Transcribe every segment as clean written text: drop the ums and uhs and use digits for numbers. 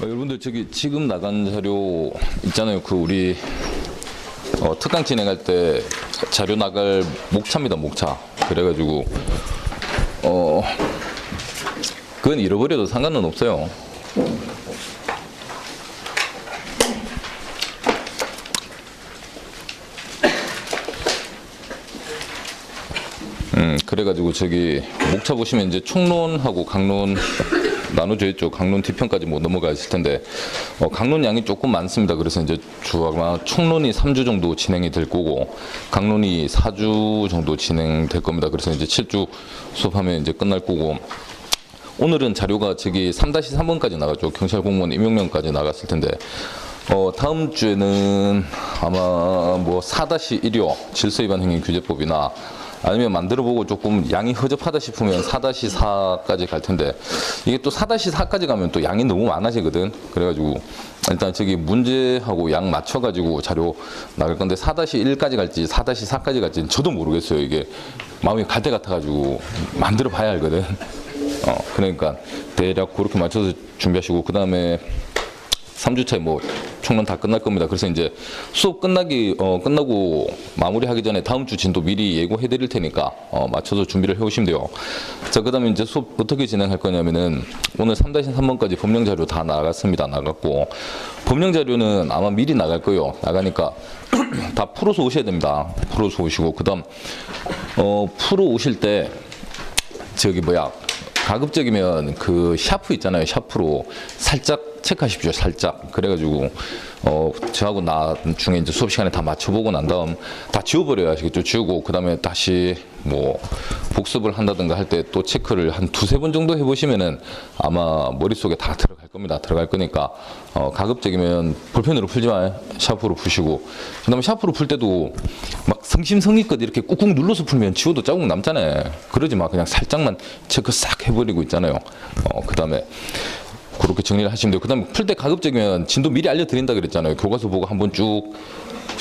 여러분들 저기 지금 나간 자료 있잖아요. 그 우리 특강 진행할 때 자료 나갈 목차입니다. 목차. 그래가지고 그건 잃어버려도 상관은 없어요. 그래가지고 저기 목차 보시면 이제 총론하고 강론 나눠져 있죠. 강론 뒤편까지 못 넘어가 있을 텐데 강론 양이 조금 많습니다. 그래서 이제 아마 총론이 3주 정도 진행이 될 거고 강론이 4주 정도 진행될 겁니다. 그래서 이제 7주 수업하면 이제 끝날 거고 오늘은 자료가 저기 3-3번까지 나갔죠. 경찰 공무원 임용령까지 나갔을 텐데 다음 주에는 아마 뭐 4-1요 질서위반 행위 규제법이나 아니면 만들어보고 조금 양이 허접하다 싶으면 4-4까지 갈 텐데 이게 또 4-4까지 가면 또 양이 너무 많아지거든. 그래가지고 일단 저기 문제하고 양 맞춰가지고 자료 나갈 건데 4-1까지 갈지 4-4까지 갈지는 저도 모르겠어요. 이게 마음이 갈 때 같아가지고 만들어 봐야 알거든. 그러니까 대략 그렇게 맞춰서 준비하시고 그 다음에 3주차에 뭐 총론 다 끝날 겁니다. 그래서 이제 수업 끝나고 마무리하기 전에 다음 주 진도 미리 예고해 드릴 테니까 맞춰서 준비를 해 오시면 돼요. 자, 그다음에 이제 수업 어떻게 진행할 거냐면은 오늘 3-3번까지 법령 자료 다 나갔습니다. 나갔고 법령 자료는 아마 미리 나갈 거예요. 나가니까 다 풀어서 오셔야 됩니다. 풀어서 오시고 그다음 풀어 오실 때 저기 가급적이면 그 샤프 있잖아요. 샤프로 살짝 체크하십시오. 살짝. 그래가지고 저하고 나중에 이제 수업 시간에 다 맞춰보고 난 다음 다 지워버려야 하시겠죠. 지우고 그 다음에 다시 뭐 복습을 한다든가 할 때 또 체크를 한 2-3번 정도 해보시면은 아마 머릿속에 다 들어갈 겁니다. 들어갈 거니까 가급적이면 볼펜으로 풀지 마요. 샤프로 푸시고 그 다음에 샤프로 풀 때도 막 성심성의껏 이렇게 꾹꾹 눌러서 풀면 지워도 자국 남잖아요. 그러지 마. 그냥 살짝만 체크 싹 해버리고 있잖아요. 그 다음에 그렇게 정리를 하시면 돼요. 그 다음에 풀 때 가급적이면 진도 미리 알려드린다 그랬잖아요. 교과서 보고 한번 쭉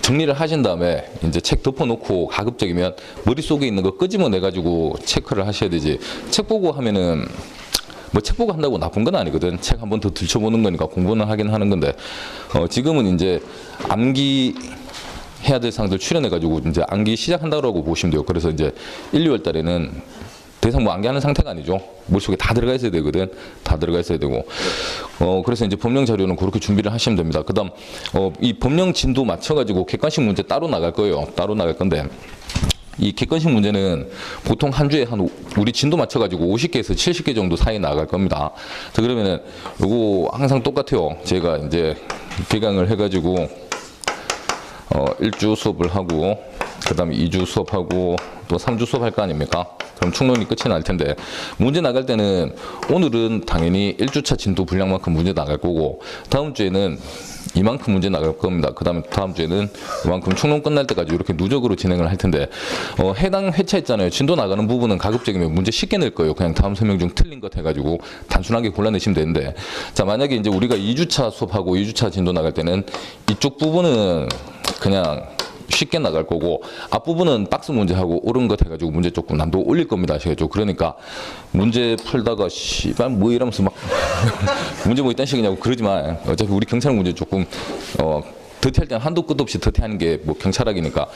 정리를 하신 다음에 이제 책 덮어놓고 가급적이면 머릿속에 있는 거 끄집어내가지고 체크를 하셔야 되지. 책 보고 하면은 뭐 책 보고 한다고 나쁜 건 아니거든. 책 한번 더 들춰보는 거니까 공부는 하긴 하는 건데 지금은 이제 암기 해야 될 사항들 출연해가지고 이제 암기 시작한다고 보시면 돼요. 그래서 이제 1-2월 달에는 더 이상 뭐 암기하는 상태가 아니죠. 머릿속에 다 들어가 있어야 되거든. 다 들어가 있어야 되고. 그래서 이제 법령 자료는 그렇게 준비를 하시면 됩니다. 그 다음, 이 법령 진도 맞춰가지고 객관식 문제 따로 나갈 거예요. 따로 나갈 건데. 이 객관식 문제는 보통 한 주에 우리 진도 맞춰가지고 50개에서 70개 정도 사이 나갈 겁니다. 자, 그러면은 요거 항상 똑같아요. 제가 이제 개강을 해가지고 1주 수업을 하고 그 다음에 2주 수업하고 또 3주 수업할 거 아닙니까? 그럼 총론이 끝이 날 텐데 문제 나갈 때는 오늘은 당연히 1주차 진도 분량만큼 문제 나갈 거고 다음 주에는 이만큼 문제 나갈 겁니다. 그 다음에 다음 주에는 이만큼 총론 끝날 때까지 이렇게 누적으로 진행을 할 텐데 해당 회차 있잖아요. 진도 나가는 부분은 가급적이면 문제 쉽게 낼 거예요. 그냥 다음 설명 중 틀린 것 해가지고 단순하게 골라내시면 되는데 자 만약에 이제 우리가 2주차 수업하고 2주차 진도 나갈 때는 이쪽 부분은 그냥 쉽게 나갈 거고 앞부분은 박스 문제하고 옳은 것 해가지고 문제 조금 난도 올릴 겁니다. 아시겠죠? 그러니까 문제 풀다가 씨발 뭐 이러면서 막 문제 뭐 이딴 식이냐고 그러지 마. 어차피 우리 경찰 문제 조금 더티할 때는 한도 끝도 없이 더티하는 게 뭐 경찰학이니까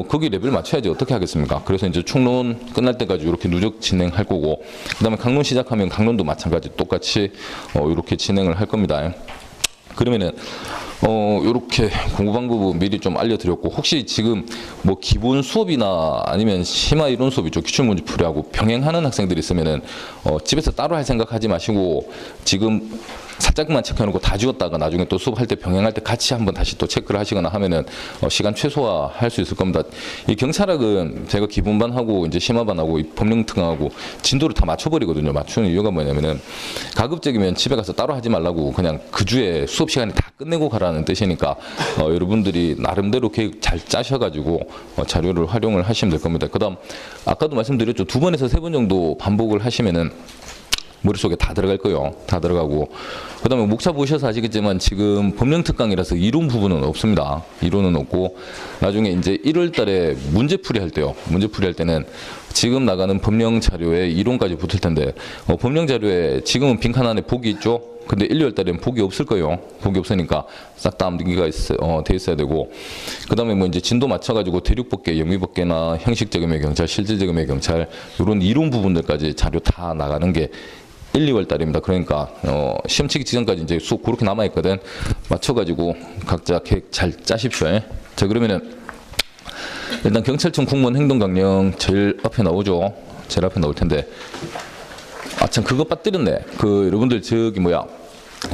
거기 레벨 맞춰야지 어떻게 하겠습니까? 그래서 이제 총론 끝날 때까지 이렇게 누적 진행할 거고 그다음에 강론 시작하면 강론도 마찬가지 똑같이 이렇게 진행을 할 겁니다. 그러면은 요렇게 공부 방법은 미리 좀 알려드렸고 혹시 지금 뭐 기본 수업이나 아니면 심화 이론 수업 있죠. 기출문제 풀이하고 병행하는 학생들이 있으면은 집에서 따로 할 생각하지 마시고 지금 살짝만 체크해놓고 다 지웠다가 나중에 또 수업할 때 병행할 때 같이 한번 다시 또 체크를 하시거나 하면은 시간 최소화할 수 있을 겁니다. 이 경찰학은 제가 기본반하고 이제 심화반하고 이 법령특강하고 진도를 다 맞춰버리거든요. 맞추는 이유가 뭐냐면은 가급적이면 집에 가서 따로 하지 말라고 그냥 그 주에 수업 시간에 다 끝내고 가라는 뜻이니까 여러분들이 나름대로 계획 잘 짜셔가지고 자료를 활용을 하시면 될 겁니다. 그다음 아까도 말씀드렸죠. 2번에서 3번 정도 반복을 하시면은 머릿속에 다 들어갈 거예요. 다 들어가고 그 다음에 목차 보셔서 아시겠지만 지금 법령특강이라서 이론 부분은 없습니다. 이론은 없고 나중에 이제 1월 달에 문제풀이 할 때요. 문제풀이 할 때는 지금 나가는 법령 자료에 이론까지 붙을 텐데 법령 자료에 지금은 빈칸 안에 복이 있죠. 근데 1, 2월 달에는 복이 없을 거예요. 복이 없으니까 싹 다 암기가 돼 있어야 되고, 그 다음에 뭐 이제 진도 맞춰가지고 대륙법계, 영위법계나 형식적임의 경찰, 실질적임의 경찰 이런 이론 부분들까지 자료 다 나가는 게 1, 2월 달입니다. 그러니까 시험 치기 직전까지 이제 수업 그렇게 남아 있거든. 맞춰가지고 각자 계획 잘 짜십시오. 자, 그러면은 일단 경찰청 공무원 행동강령 제일 앞에 나오죠. 제일 앞에 나올 텐데, 아 참 그거 빠뜨렸네. 그 여러분들 저기 뭐야,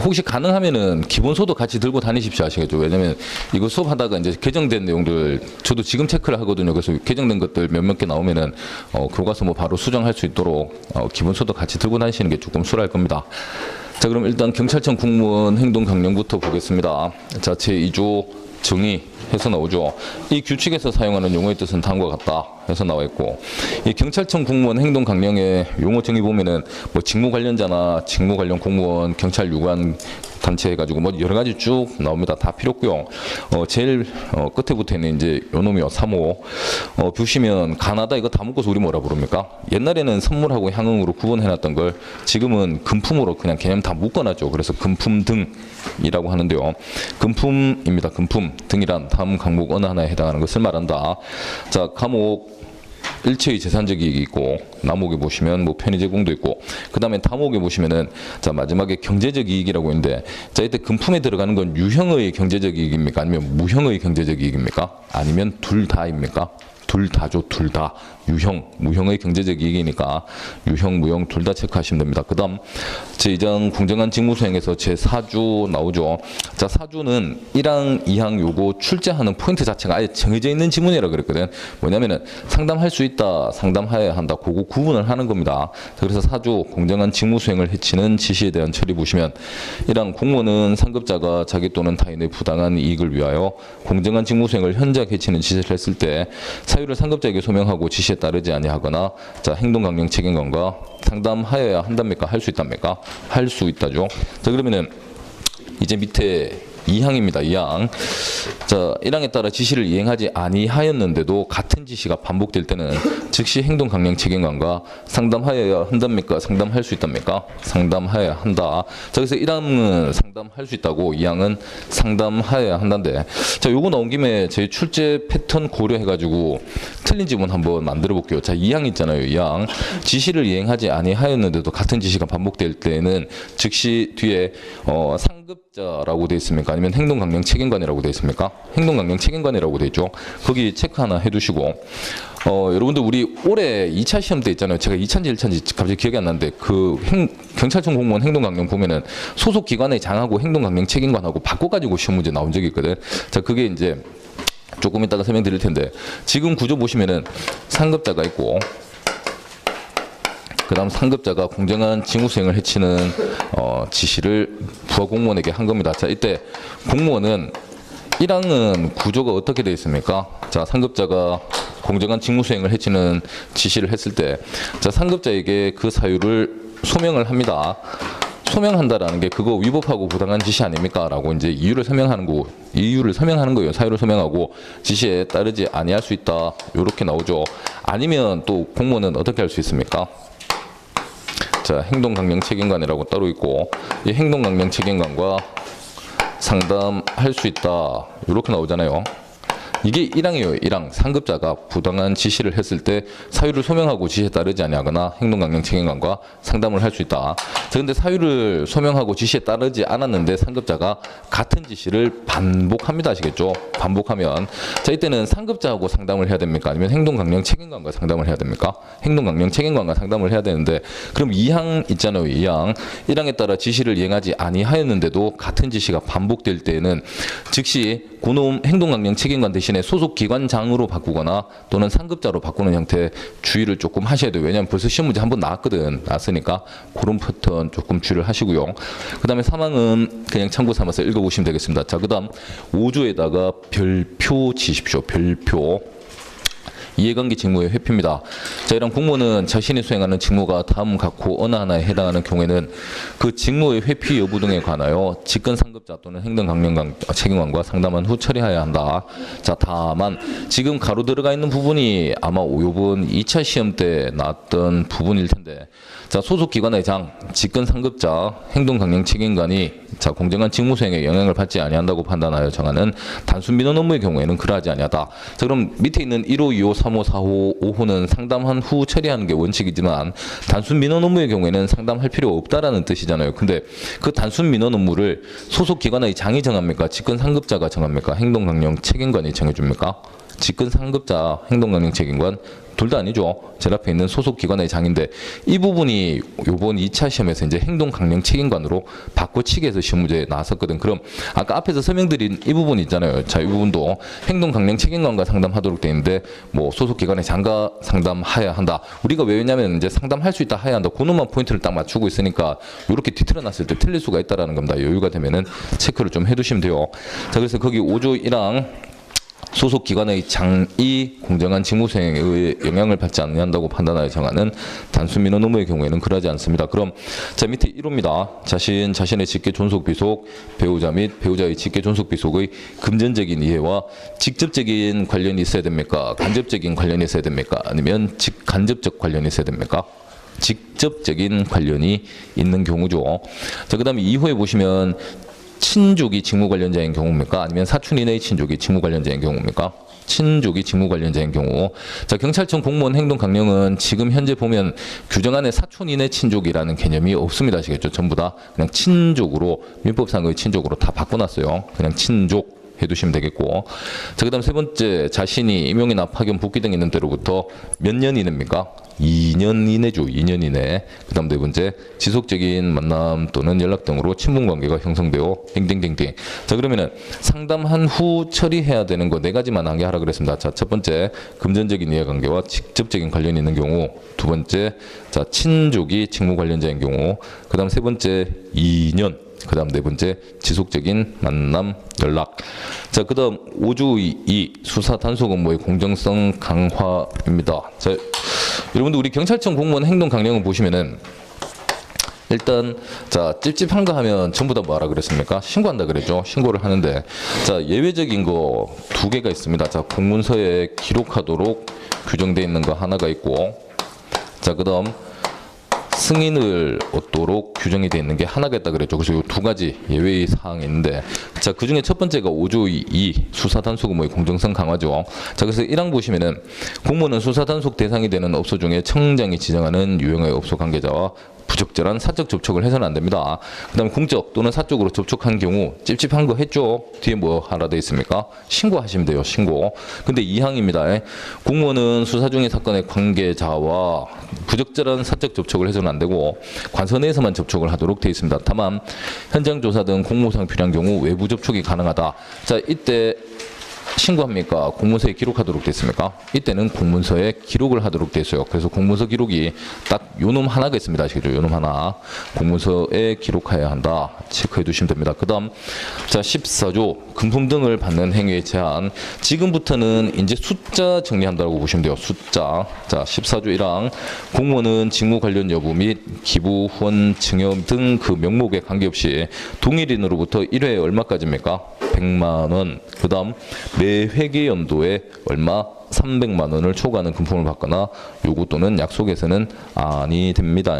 혹시 가능하면은 기본소도 같이 들고 다니십시오. 아시겠죠? 왜냐면 이거 수업하다가 이제 개정된 내용들 저도 지금 체크를 하거든요. 그래서 개정된 것들 몇몇 개 나오면은 교과서 뭐 바로 수정할 수 있도록 기본소도 같이 들고 다니시는 게 조금 수월할 겁니다. 자, 그럼 일단 경찰청 공무원 행동 강령부터 보겠습니다. 자, 제2조 정의해서 나오죠. 이 규칙에서 사용하는 용어의 뜻은 다음과 같다 해서 나와 있고, 이 경찰청 공무원 행동 강령의 용어 정의 보면은 뭐 직무 관련자나 직무 관련 공무원, 경찰 유관 단체 해가지고 뭐 여러 가지 쭉 나옵니다. 다 필요 없고요. 제일 끝에 붙어 있는 이제 요놈이요 3호. 보시면 가나다 이거 다 묶어서 우리 뭐라 부릅니까? 옛날에는 선물하고 향응으로 구분해놨던 걸 지금은 금품으로 그냥 개념 다 묶어놨죠. 그래서 금품 등이라고 하는데요. 금품입니다. 금품 등이란 다음 항목 어느 하나에 해당하는 것을 말한다. 자, 과목 일체의 재산적 이익이 있고, 남목에 보시면 뭐 편의 제공도 있고, 그 다음에 다목에 보시면은 자 마지막에 경제적 이익이라고 있는데, 자 이때 금품에 들어가는 건 유형의 경제적 이익입니까? 아니면 무형의 경제적 이익입니까? 아니면 둘 다입니까? 둘 다죠, 둘 다. 유형, 무형의 경제적 이익이니까 유형, 무형 둘 다 체크하시면 됩니다. 그 다음 제2장 공정한 직무 수행에서 제4주 나오죠. 자, 4주는 1항, 2항 요거 출제하는 포인트 자체가 아예 정해져 있는 지문이라 그랬거든. 뭐냐면은 상담할 수 있다, 상담해야 한다, 그거 구분을 하는 겁니다. 그래서 4주 공정한 직무 수행을 해치는 지시에 대한 처리 보시면, 1항 공무원은 상급자가 자기 또는 타인의 부당한 이익을 위하여 공정한 직무 수행을 현저하게 해치는 지시를 했을 때 사유를 상급자에게 소명하고 지시에 따르지 아니하거나, 자 행동강령 책임관과 상담하여야 한답니까? 할 수 있답니까? 할 수 있다죠. 자, 그러면은 이제 밑에 2항입니다. 2항. 자, 1항에 따라 지시를 이행하지 아니하였는데도 같은 지시가 반복될 때는 즉시 행동강령 책임관과 상담하여야 한답니까? 상담할 수 있답니까? 상담하여야 한다. 자, 그래서 1항은 상담할 수 있다고, 2항은 상담하여야 한다인데, 자, 요거 나온 김에 저희 출제 패턴 고려해가지고 틀린 지문 한번 만들어 볼게요. 자, 2항 있잖아요. 2항. 지시를 이행하지 아니하였는데도 같은 지시가 반복될 때는 즉시 뒤에 상급자라고 돼 있습니까? 아니면 행동강령 책임관이라고 돼 있습니까? 행동강령 책임관이라고 돼 있죠. 거기 체크 하나 해두시고, 여러분들 우리 올해 2차 시험 때 있잖아요. 제가 2차인지 1차인지 갑자기 기억이 안 나는데, 그 경찰청 공무원 행동강령 보면은 소속 기관의 장하고 행동강령 책임관하고 바꿔가지고 시험 문제 나온 적이 있거든. 자, 그게 이제 조금 이따가 설명드릴 텐데, 지금 구조 보시면은 상급자가 있고, 그 다음 상급자가 공정한 직무수행을 해치는 지시를 부하 공무원에게 한 겁니다. 자, 이때 공무원은 1항은 구조가 어떻게 되어 있습니까? 자, 상급자가 공정한 직무수행을 해치는 지시를 했을 때, 자, 상급자에게 그 사유를 소명을 합니다. 소명한다라는 게 그거 위법하고 부당한 지시 아닙니까? 라고 이제 이유를 설명하는 거예요. 사유를 소명하고 지시에 따르지 아니할 수 있다. 요렇게 나오죠. 아니면 또 공무원은 어떻게 할 수 있습니까? 자, 행동강령 책임관이라고 따로 있고, 이 행동강령 책임관과 상담할 수 있다. 이렇게 나오잖아요. 이게 1항이에요. 1항. 상급자가 부당한 지시를 했을 때 사유를 소명하고 지시에 따르지 아니하거나 행동강령 책임관과 상담을 할 수 있다. 자, 근데 사유를 소명하고 지시에 따르지 않았는데 상급자가 같은 지시를 반복합니다. 아시겠죠? 반복하면, 자, 이때는 상급자하고 상담을 해야 됩니까? 아니면 행동강령 책임관과 상담을 해야 됩니까? 행동강령 책임관과 상담을 해야 되는데, 그럼 2항 있잖아요. 2항. 1항에 따라 지시를 이행하지 아니하였는데도 같은 지시가 반복될 때에는 즉시 그놈 행동강령 책임관 대신에 소속 기관장으로 바꾸거나 또는 상급자로 바꾸는 형태 주의를 조금 하셔야 돼요. 왜냐하면 벌써 시험 문제 한번 나왔으니까 그런 패턴 조금 주의를 하시고요. 그 다음에 3항은 그냥 참고 삼아서 읽어보시면 되겠습니다. 자, 그 다음 5조에다가 별표 지십시오. 별표. 이해관계 직무의 회피입니다. 자, 이런 공무원은 자신이 수행하는 직무가 다음 각호 어느 하나에 해당하는 경우에는 그 직무의 회피 여부 등에 관하여 직권상급자 또는 행정강령 책임관과 상담한 후 처리해야 한다. 자, 다만 지금 가로 들어가 있는 부분이 아마 요번 2차 시험 때 나왔던 부분일 텐데, 자, 소속기관의 장, 직권상급자, 행동강령 책임관이 자, 공정한 직무 수행에 영향을 받지 아니한다고 판단하여 정하는 단순 민원 업무의 경우에는 그러하지 아니하다. 자, 그럼 밑에 있는 1호, 2호, 3호, 4호, 5호는 상담한 후 처리하는 게 원칙이지만 단순 민원 업무의 경우에는 상담할 필요가 없다라는 뜻이잖아요. 근데 그 단순 민원 업무를 소속기관의 장이 정합니까? 직권상급자가 정합니까? 행동강령 책임관이 정해줍니까? 직권상급자, 행동강령 책임관 둘 다 아니죠. 제 앞에 있는 소속기관의 장인데 이 부분이 요번 2차 시험에서 이제 행동강령 책임관으로 바꿔치기해서 시험 문제에 나왔었거든. 그럼 아까 앞에서 설명드린 이 부분 있잖아요. 자, 이 부분도 행동강령 책임관과 상담하도록 되어 있는데 뭐 소속기관의 장과 상담해야 한다. 우리가 왜 왜냐면 이제 상담할 수 있다 해야 한다. 그놈만 포인트를 딱 맞추고 있으니까 이렇게 뒤틀어 놨을 때 틀릴 수가 있다라는 겁니다. 여유가 되면은 체크를 좀 해두시면 돼요. 자, 그래서 거기 5조 1항 소속기관의 장이 공정한 직무 수행에 영향을 받지 않는다고 판단하여 정하는 단순 민원 업무의 경우에는 그러지 않습니다. 그럼 자, 밑에 1호입니다. 자신의 직계 존속 비속, 배우자 및 배우자의 직계 존속 비속의 금전적인 이해와 직접적인 관련이 있어야 됩니까? 간접적인 관련이 있어야 됩니까? 아니면 간접적 관련이 있어야 됩니까? 직접적인 관련이 있는 경우죠. 자, 그다음에 2호에 보시면 친족이 직무 관련자인 경우입니까? 아니면 사촌 이내의 친족이 직무 관련자인 경우입니까? 친족이 직무 관련자인 경우. 자, 경찰청 공무원 행동 강령은 지금 현재 보면 규정 안에 사촌 이내 친족이라는 개념이 없습니다. 아시겠죠? 전부 다 그냥 친족으로, 민법상의 친족으로 다 바꿔놨어요. 그냥 친족 해두시면 되겠고. 자, 그다음 세 번째, 자신이 임용이나 파견, 복귀 등 있는 때로부터 몇 년 이내입니까? 2년 이내죠. 2년 이내. 그다음 네 번째, 지속적인 만남 또는 연락 등으로 친분 관계가 형성되어 땡땡땡땡. 자, 그러면은 상담한 후 처리해야 되는 거 네 가지만 하게 하라 그랬습니다. 자, 첫 번째, 금전적인 이해관계와 직접적인 관련이 있는 경우. 두 번째, 자, 친족이 직무 관련자인 경우. 그다음 세 번째, 2년. 그 다음 네 번째, 지속적인 만남, 연락. 자, 그 다음 5조 2, 수사 단속 업무의 공정성 강화입니다. 자, 여러분들 우리 경찰청 공무원 행동 강령을 보시면은 일단 자, 찝찝한 거 하면 전부 다 뭐하라 그랬습니까? 신고한다 그랬죠. 신고를 하는데 자, 예외적인 거 두 개가 있습니다. 자, 공문서에 기록하도록 규정되어 있는 거 하나가 있고, 자, 그 다음 승인을 얻도록 규정이 되어 있는 게 하나가 있다 그랬죠. 그래서 이 두 가지 예외의 사항이 있는데, 자, 그 중에 첫 번째가 5조 2 수사 단속 업무의 공정성 강화죠. 자, 그래서 1항 보시면은 공무원은 수사 단속 대상이 되는 업소 중에 청장이 지정하는 유형의 업소 관계자와 부적절한 사적 접촉을 해서는 안 됩니다. 그 다음에 공적 또는 사적으로 접촉한 경우 찝찝한 거 했죠. 뒤에 뭐 하라 돼 있습니까? 신고하시면 돼요. 신고. 근데 2항입니다. 공무원은 수사 중의 사건의 관계자와 부적절한 사적 접촉을 해서는 안 되고 관서 내에서만 접촉을 하도록 돼 있습니다. 다만 현장 조사 등 공무상 필요한 경우 외부 접촉이 가능하다. 자, 이때 신고합니까? 공문서에 기록하도록 됐습니까? 이때는 공문서에 기록을 하도록 돼 있어요. 그래서 공문서 기록이 딱 요놈 하나가 있습니다. 아시겠죠? 요놈 하나. 공문서에 기록해야 한다. 체크해 두시면 됩니다. 그 다음, 자, 14조. 금품 등을 받는 행위의 제한. 지금부터는 이제 숫자 정리한다고 보시면 돼요. 숫자. 자, 14조 1항. 공무원은 직무 관련 여부 및 기부, 후원, 증여 등 그 명목에 관계없이 동일인으로부터 1회에 얼마까지입니까? 100만 원. 그 다음 매 회계 연도에 얼마 300만 원을 초과하는 금품을 받거나 요구 또는 약속에서는 아니 됩니다.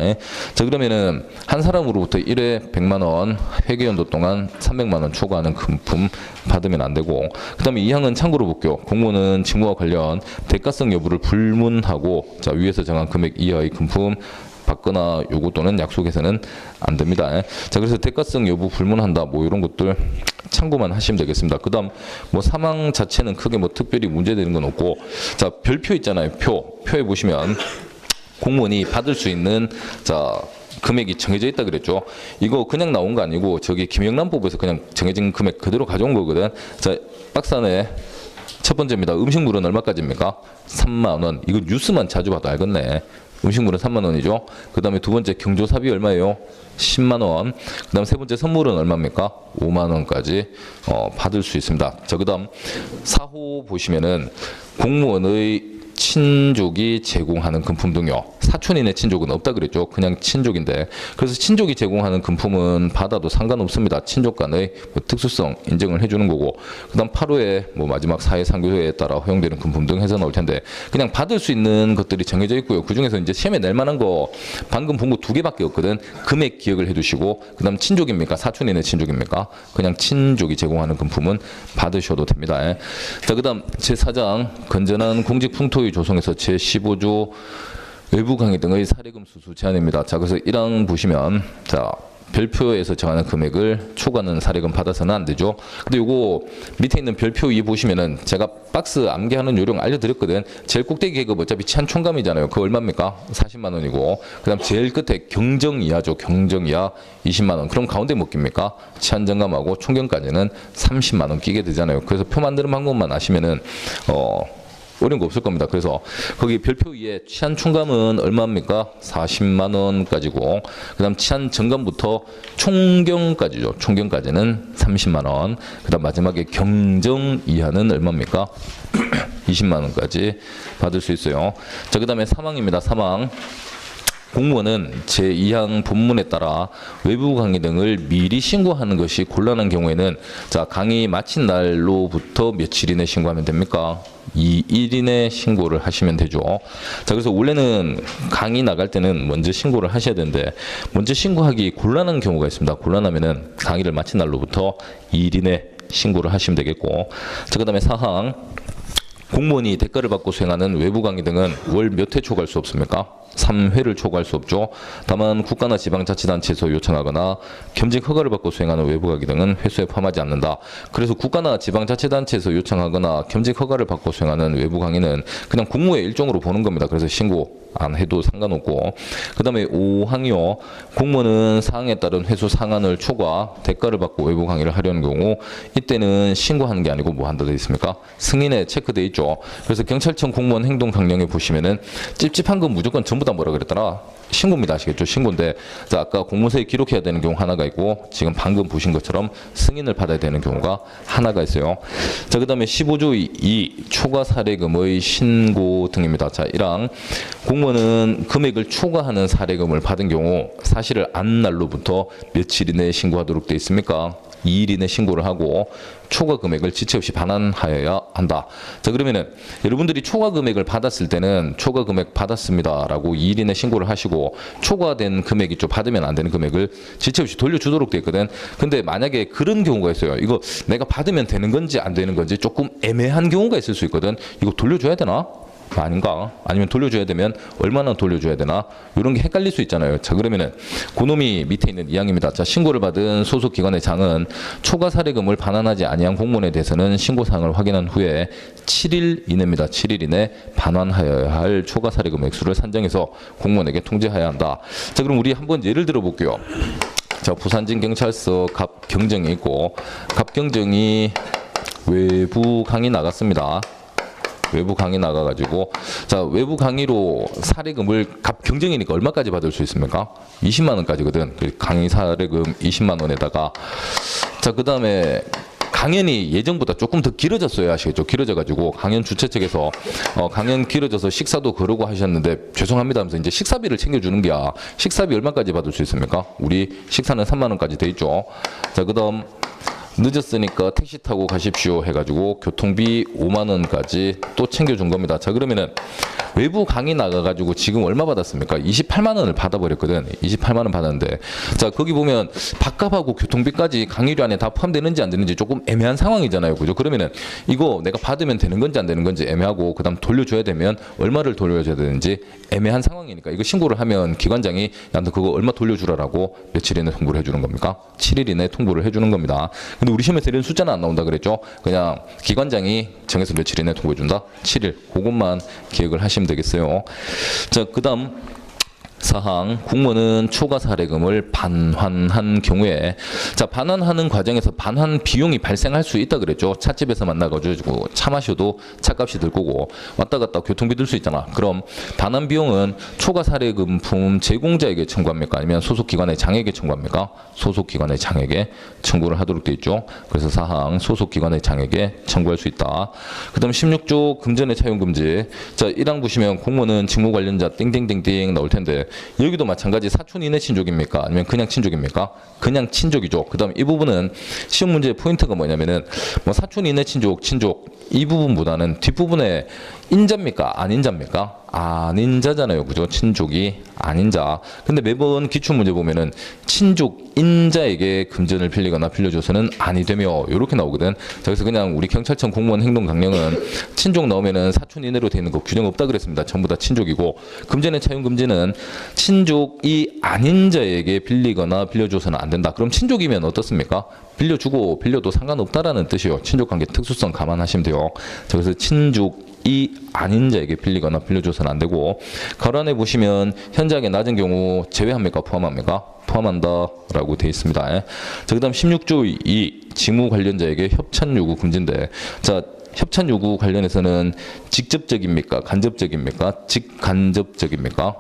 자, 그러면은 한 사람으로부터 1회 100만 원, 회계 연도 동안 300만 원 초과하는 금품 받으면 안 되고, 그다음에 2항은 참고로 볼게요. 공무원은 직무와 관련 대가성 여부를 불문하고 자, 위에서 정한 금액 이하의 금품 받거나 요구 또는 약속에서는 안 됩니다. 자, 그래서 대가성 여부 불문한다 뭐 이런 것들 참고만 하시면 되겠습니다. 그다음 뭐 사망 자체는 크게 뭐 특별히 문제되는 건 없고, 자, 별표 있잖아요. 표에 보시면 공무원이 받을 수 있는 자, 금액이 정해져 있다 그랬죠. 이거 그냥 나온 거 아니고 저기 김영란법에서 그냥 정해진 금액 그대로 가져온 거거든. 자, 박스 안에 첫 번째입니다. 음식물은 얼마까지입니까? 3만 원. 이거 뉴스만 자주 봐도 알겠네. 음식물은 3만 원이죠. 그 다음에 두 번째 경조사비 얼마예요? 10만 원. 그 다음 세 번째 선물은 얼마입니까? 5만 원까지 받을 수 있습니다. 자, 그 다음 4호 보시면은 공무원의 친족이 제공하는 금품 등요. 사촌인의 친족은 없다 그랬죠. 그냥 친족인데. 그래서 친족이 제공하는 금품은 받아도 상관없습니다. 친족 간의 뭐 특수성 인정을 해주는 거고, 그다음 8호에 뭐 마지막 사회상규에 따라 허용되는 금품 등 해서 나올 텐데, 그냥 받을 수 있는 것들이 정해져 있고요. 그 중에서 이제 시험에 낼 만한 거 방금 본 거 2개밖에 없거든. 금액 기억을 해두시고, 그다음 친족입니까? 사촌인의 친족입니까? 그냥 친족이 제공하는 금품은 받으셔도 됩니다. 자, 그다음 제4장 건전한 공직 풍토의 조성에서 제15조 외부 강의 등의 사례금 수수 제한입니다. 자, 그래서 1항 보시면, 자, 별표에서 정하는 금액을 초과하는 사례금 받아서는 안 되죠. 근데 요거 밑에 있는 별표 2 보시면은 제가 박스 암기하는 요령 알려드렸거든. 제일 꼭대기 계급 어차피 치안 총감이잖아요. 그거 얼마입니까? 40만 원이고, 그다음 제일 끝에 경정 이하죠. 경정 이하 20만 원. 그럼 가운데 뭐 낍니까? 치안 정감하고 총경까지는 30만 원 끼게 되잖아요. 그래서 표 만드는 방법만 아시면은 어려운 거 없을 겁니다. 그래서 거기 별표 위에 치안 총감은 얼마입니까? 40만 원까지고, 그다음 치안 정감부터 총경까지죠. 총경까지는 30만 원. 그다음 마지막에 경정 이하는 얼마입니까? 20만 원까지 받을 수 있어요. 자, 그다음에 사망입니다. 사망. 공무원은 제2항 본문에 따라 외부 강의 등을 미리 신고하는 것이 곤란한 경우에는, 자, 강의 마친 날로부터 며칠 이내 신고하면 됩니까? 2일 이내 신고를 하시면 되죠. 자, 그래서 원래는 강의 나갈 때는 먼저 신고를 하셔야 되는데, 먼저 신고하기 곤란한 경우가 있습니다. 곤란하면은 강의를 마친 날로부터 2일 이내 신고를 하시면 되겠고, 자, 그다음에 사항. 공무원이 대가를 받고 수행하는 외부 강의 등은 월 몇 회 초과할 수 없습니까? 3회를 초과할 수 없죠. 다만 국가나 지방자치단체에서 요청하거나 겸직 허가를 받고 수행하는 외부 강의 등은 횟수에 포함하지 않는다. 그래서 국가나 지방자치단체에서 요청하거나 겸직 허가를 받고 수행하는 외부 강의는 그냥 공무의 일종으로 보는 겁니다. 그래서 신고 안 해도 상관없고, 그 다음에 5항이요. 공무원은 사항에 따른 횟수 상한을 초과 대가를 받고 외부 강의를 하려는 경우, 이때는 신고하는 게 아니고 뭐 한다 되어 있습니까? 승인에 체크되어 있죠. 그래서 경찰청 공무원 행동 강령에 보시면은 찝찝한 건 무조건 전부 다 뭐라 그랬더라? 신고입니다. 아시겠죠? 신고인데, 자, 아까 공문서에 기록해야 되는 경우 하나가 있고, 지금 방금 보신 것처럼 승인을 받아야 되는 경우가 하나가 있어요. 자, 그 다음에 15조 2 초과 사례금의 신고 등입니다. 자, 1항 공무원은 금액을 초과하는 사례금을 받은 경우 사실을 안 날로부터 며칠 이내에 신고하도록 되어 있습니까? 2일 이내 신고를 하고 초과 금액을 지체 없이 반환하여야 한다. 자, 그러면은 여러분들이 초과 금액을 받았을 때는 초과 금액 받았습니다라고 2일 이내 신고를 하시고, 초과된 금액이 좀 받으면 안 되는 금액을 지체 없이 돌려주도록 돼 있거든. 근데 만약에 그런 경우가 있어요. 이거 내가 받으면 되는 건지 안 되는 건지 조금 애매한 경우가 있을 수 있거든. 이거 돌려줘야 되나? 아닌가? 아니면 돌려줘야 되면 얼마나 돌려줘야 되나? 이런 게 헷갈릴 수 있잖아요. 자, 그러면은 그놈이 밑에 있는 2항입니다. 자, 신고를 받은 소속 기관의 장은 초과 사례금을 반환하지 아니한 공무원에 대해서는 신고 사항을 확인한 후에 7일 이내입니다. 7일 이내 반환하여야 할 초과 사례금 액수를 산정해서 공무원에게 통지해야 한다. 자, 그럼 우리 한번 예를 들어 볼게요. 자, 부산진경찰서 갑경정이 있고, 갑경정이 외부 강의 나갔습니다. 외부 강의 나가가지고, 자, 외부 강의로 사례금을 갑경정이니까 얼마까지 받을 수 있습니까? 20만 원까지거든. 강의 사례금 20만 원에다가, 자, 그 다음에 강연이 예정보다 조금 더 길어졌어요. 아시겠죠? 길어져가지고 강연 주최 측에서 강연 길어져서 식사도 거르고 하셨는데 죄송합니다 하면서 이제 식사비를 챙겨주는 게야. 식사비 얼마까지 받을 수 있습니까? 우리 식사는 3만 원까지 돼 있죠. 자, 그 다음 늦었으니까 택시 타고 가십시오 해가지고 교통비 5만 원까지 또 챙겨준 겁니다. 자, 그러면은 외부 강의 나가가지고 지금 얼마 받았습니까? 28만 원을 받아버렸거든. 28만 원 받았는데, 자, 거기 보면 밥값하고 교통비까지 강의료 안에 다 포함되는지 안 되는지 조금 애매한 상황이잖아요. 그죠? 그러면은 이거 내가 받으면 되는 건지 안 되는 건지 애매하고, 그 다음 돌려줘야 되면 얼마를 돌려줘야 되는지 애매한 상황이니까 이거 신고를 하면 기관장이 나한테 그거 얼마 돌려주라라고 며칠 이내 통보를 해주는 겁니까? 7일 이내 통보를 해주는 겁니다. 근데 우리 시험에 드리는 숫자는 안 나온다 그랬죠? 그냥 기관장이 정해서 며칠 이내 통보해준다? 7일. 그것만 기억을 하시면 되겠어요. 자, 그 다음 사항 공무원은 초과 사례금을 반환한 경우에 자 반환하는 과정에서 반환 비용이 발생할 수 있다 그랬죠. 찻집에서 만나가지고 차 마셔도 차값이 들 거고 왔다 갔다 교통비 들 수 있잖아. 그럼 반환 비용은 초과 사례금품 제공자에게 청구합니까? 아니면 소속기관의 장에게 청구합니까? 소속기관의 장에게 청구를 하도록 돼 있죠. 그래서 사항 소속기관의 장에게 청구할 수 있다. 그 다음 16조 금전의 차용금지. 자 1항 보시면 공무원은 직무 관련자 땡땡땡땡 나올 텐데 여기도 마찬가지 사촌 이내 친족입니까? 아니면 그냥 친족입니까? 그냥 친족이죠. 그 다음 이 부분은 시험 문제의 포인트가 뭐냐면은 뭐 사촌 이내 친족, 친족 이 부분보다는 뒷부분에 인자입니까? 아닌자입니까? 아닌자잖아요. 그죠? 친족이 아닌자. 근데 매번 기출문제 보면은 친족 인자에게 금전을 빌리거나 빌려줘서는 아니 되며 이렇게 나오거든. 자, 그래서 그냥 우리 경찰청 공무원 행동 강령은 친족 나오면은 사촌 이내로 되어 있는 거 규정 없다 그랬습니다. 전부 다 친족이고 금전의 차용 금지는 친족이 아닌 자에게 빌리거나 빌려줘서는 안 된다. 그럼 친족이면 어떻습니까? 빌려주고 빌려도 상관없다라는 뜻이요. 친족관계 특수성 감안하시면 돼요. 자, 그래서 친족이 아닌 자에게 빌리거나 빌려줘서는 안 되고 가로안에 보시면 현저하게 낮은 경우 제외합니까? 포함합니까? 포함한다라고 되어 있습니다. 자, 그다음 16조 2 직무 관련자에게 협찬 요구 금지인데 자 협찬 요구 관련해서는 직접적입니까? 간접적입니까? 직간접적입니까?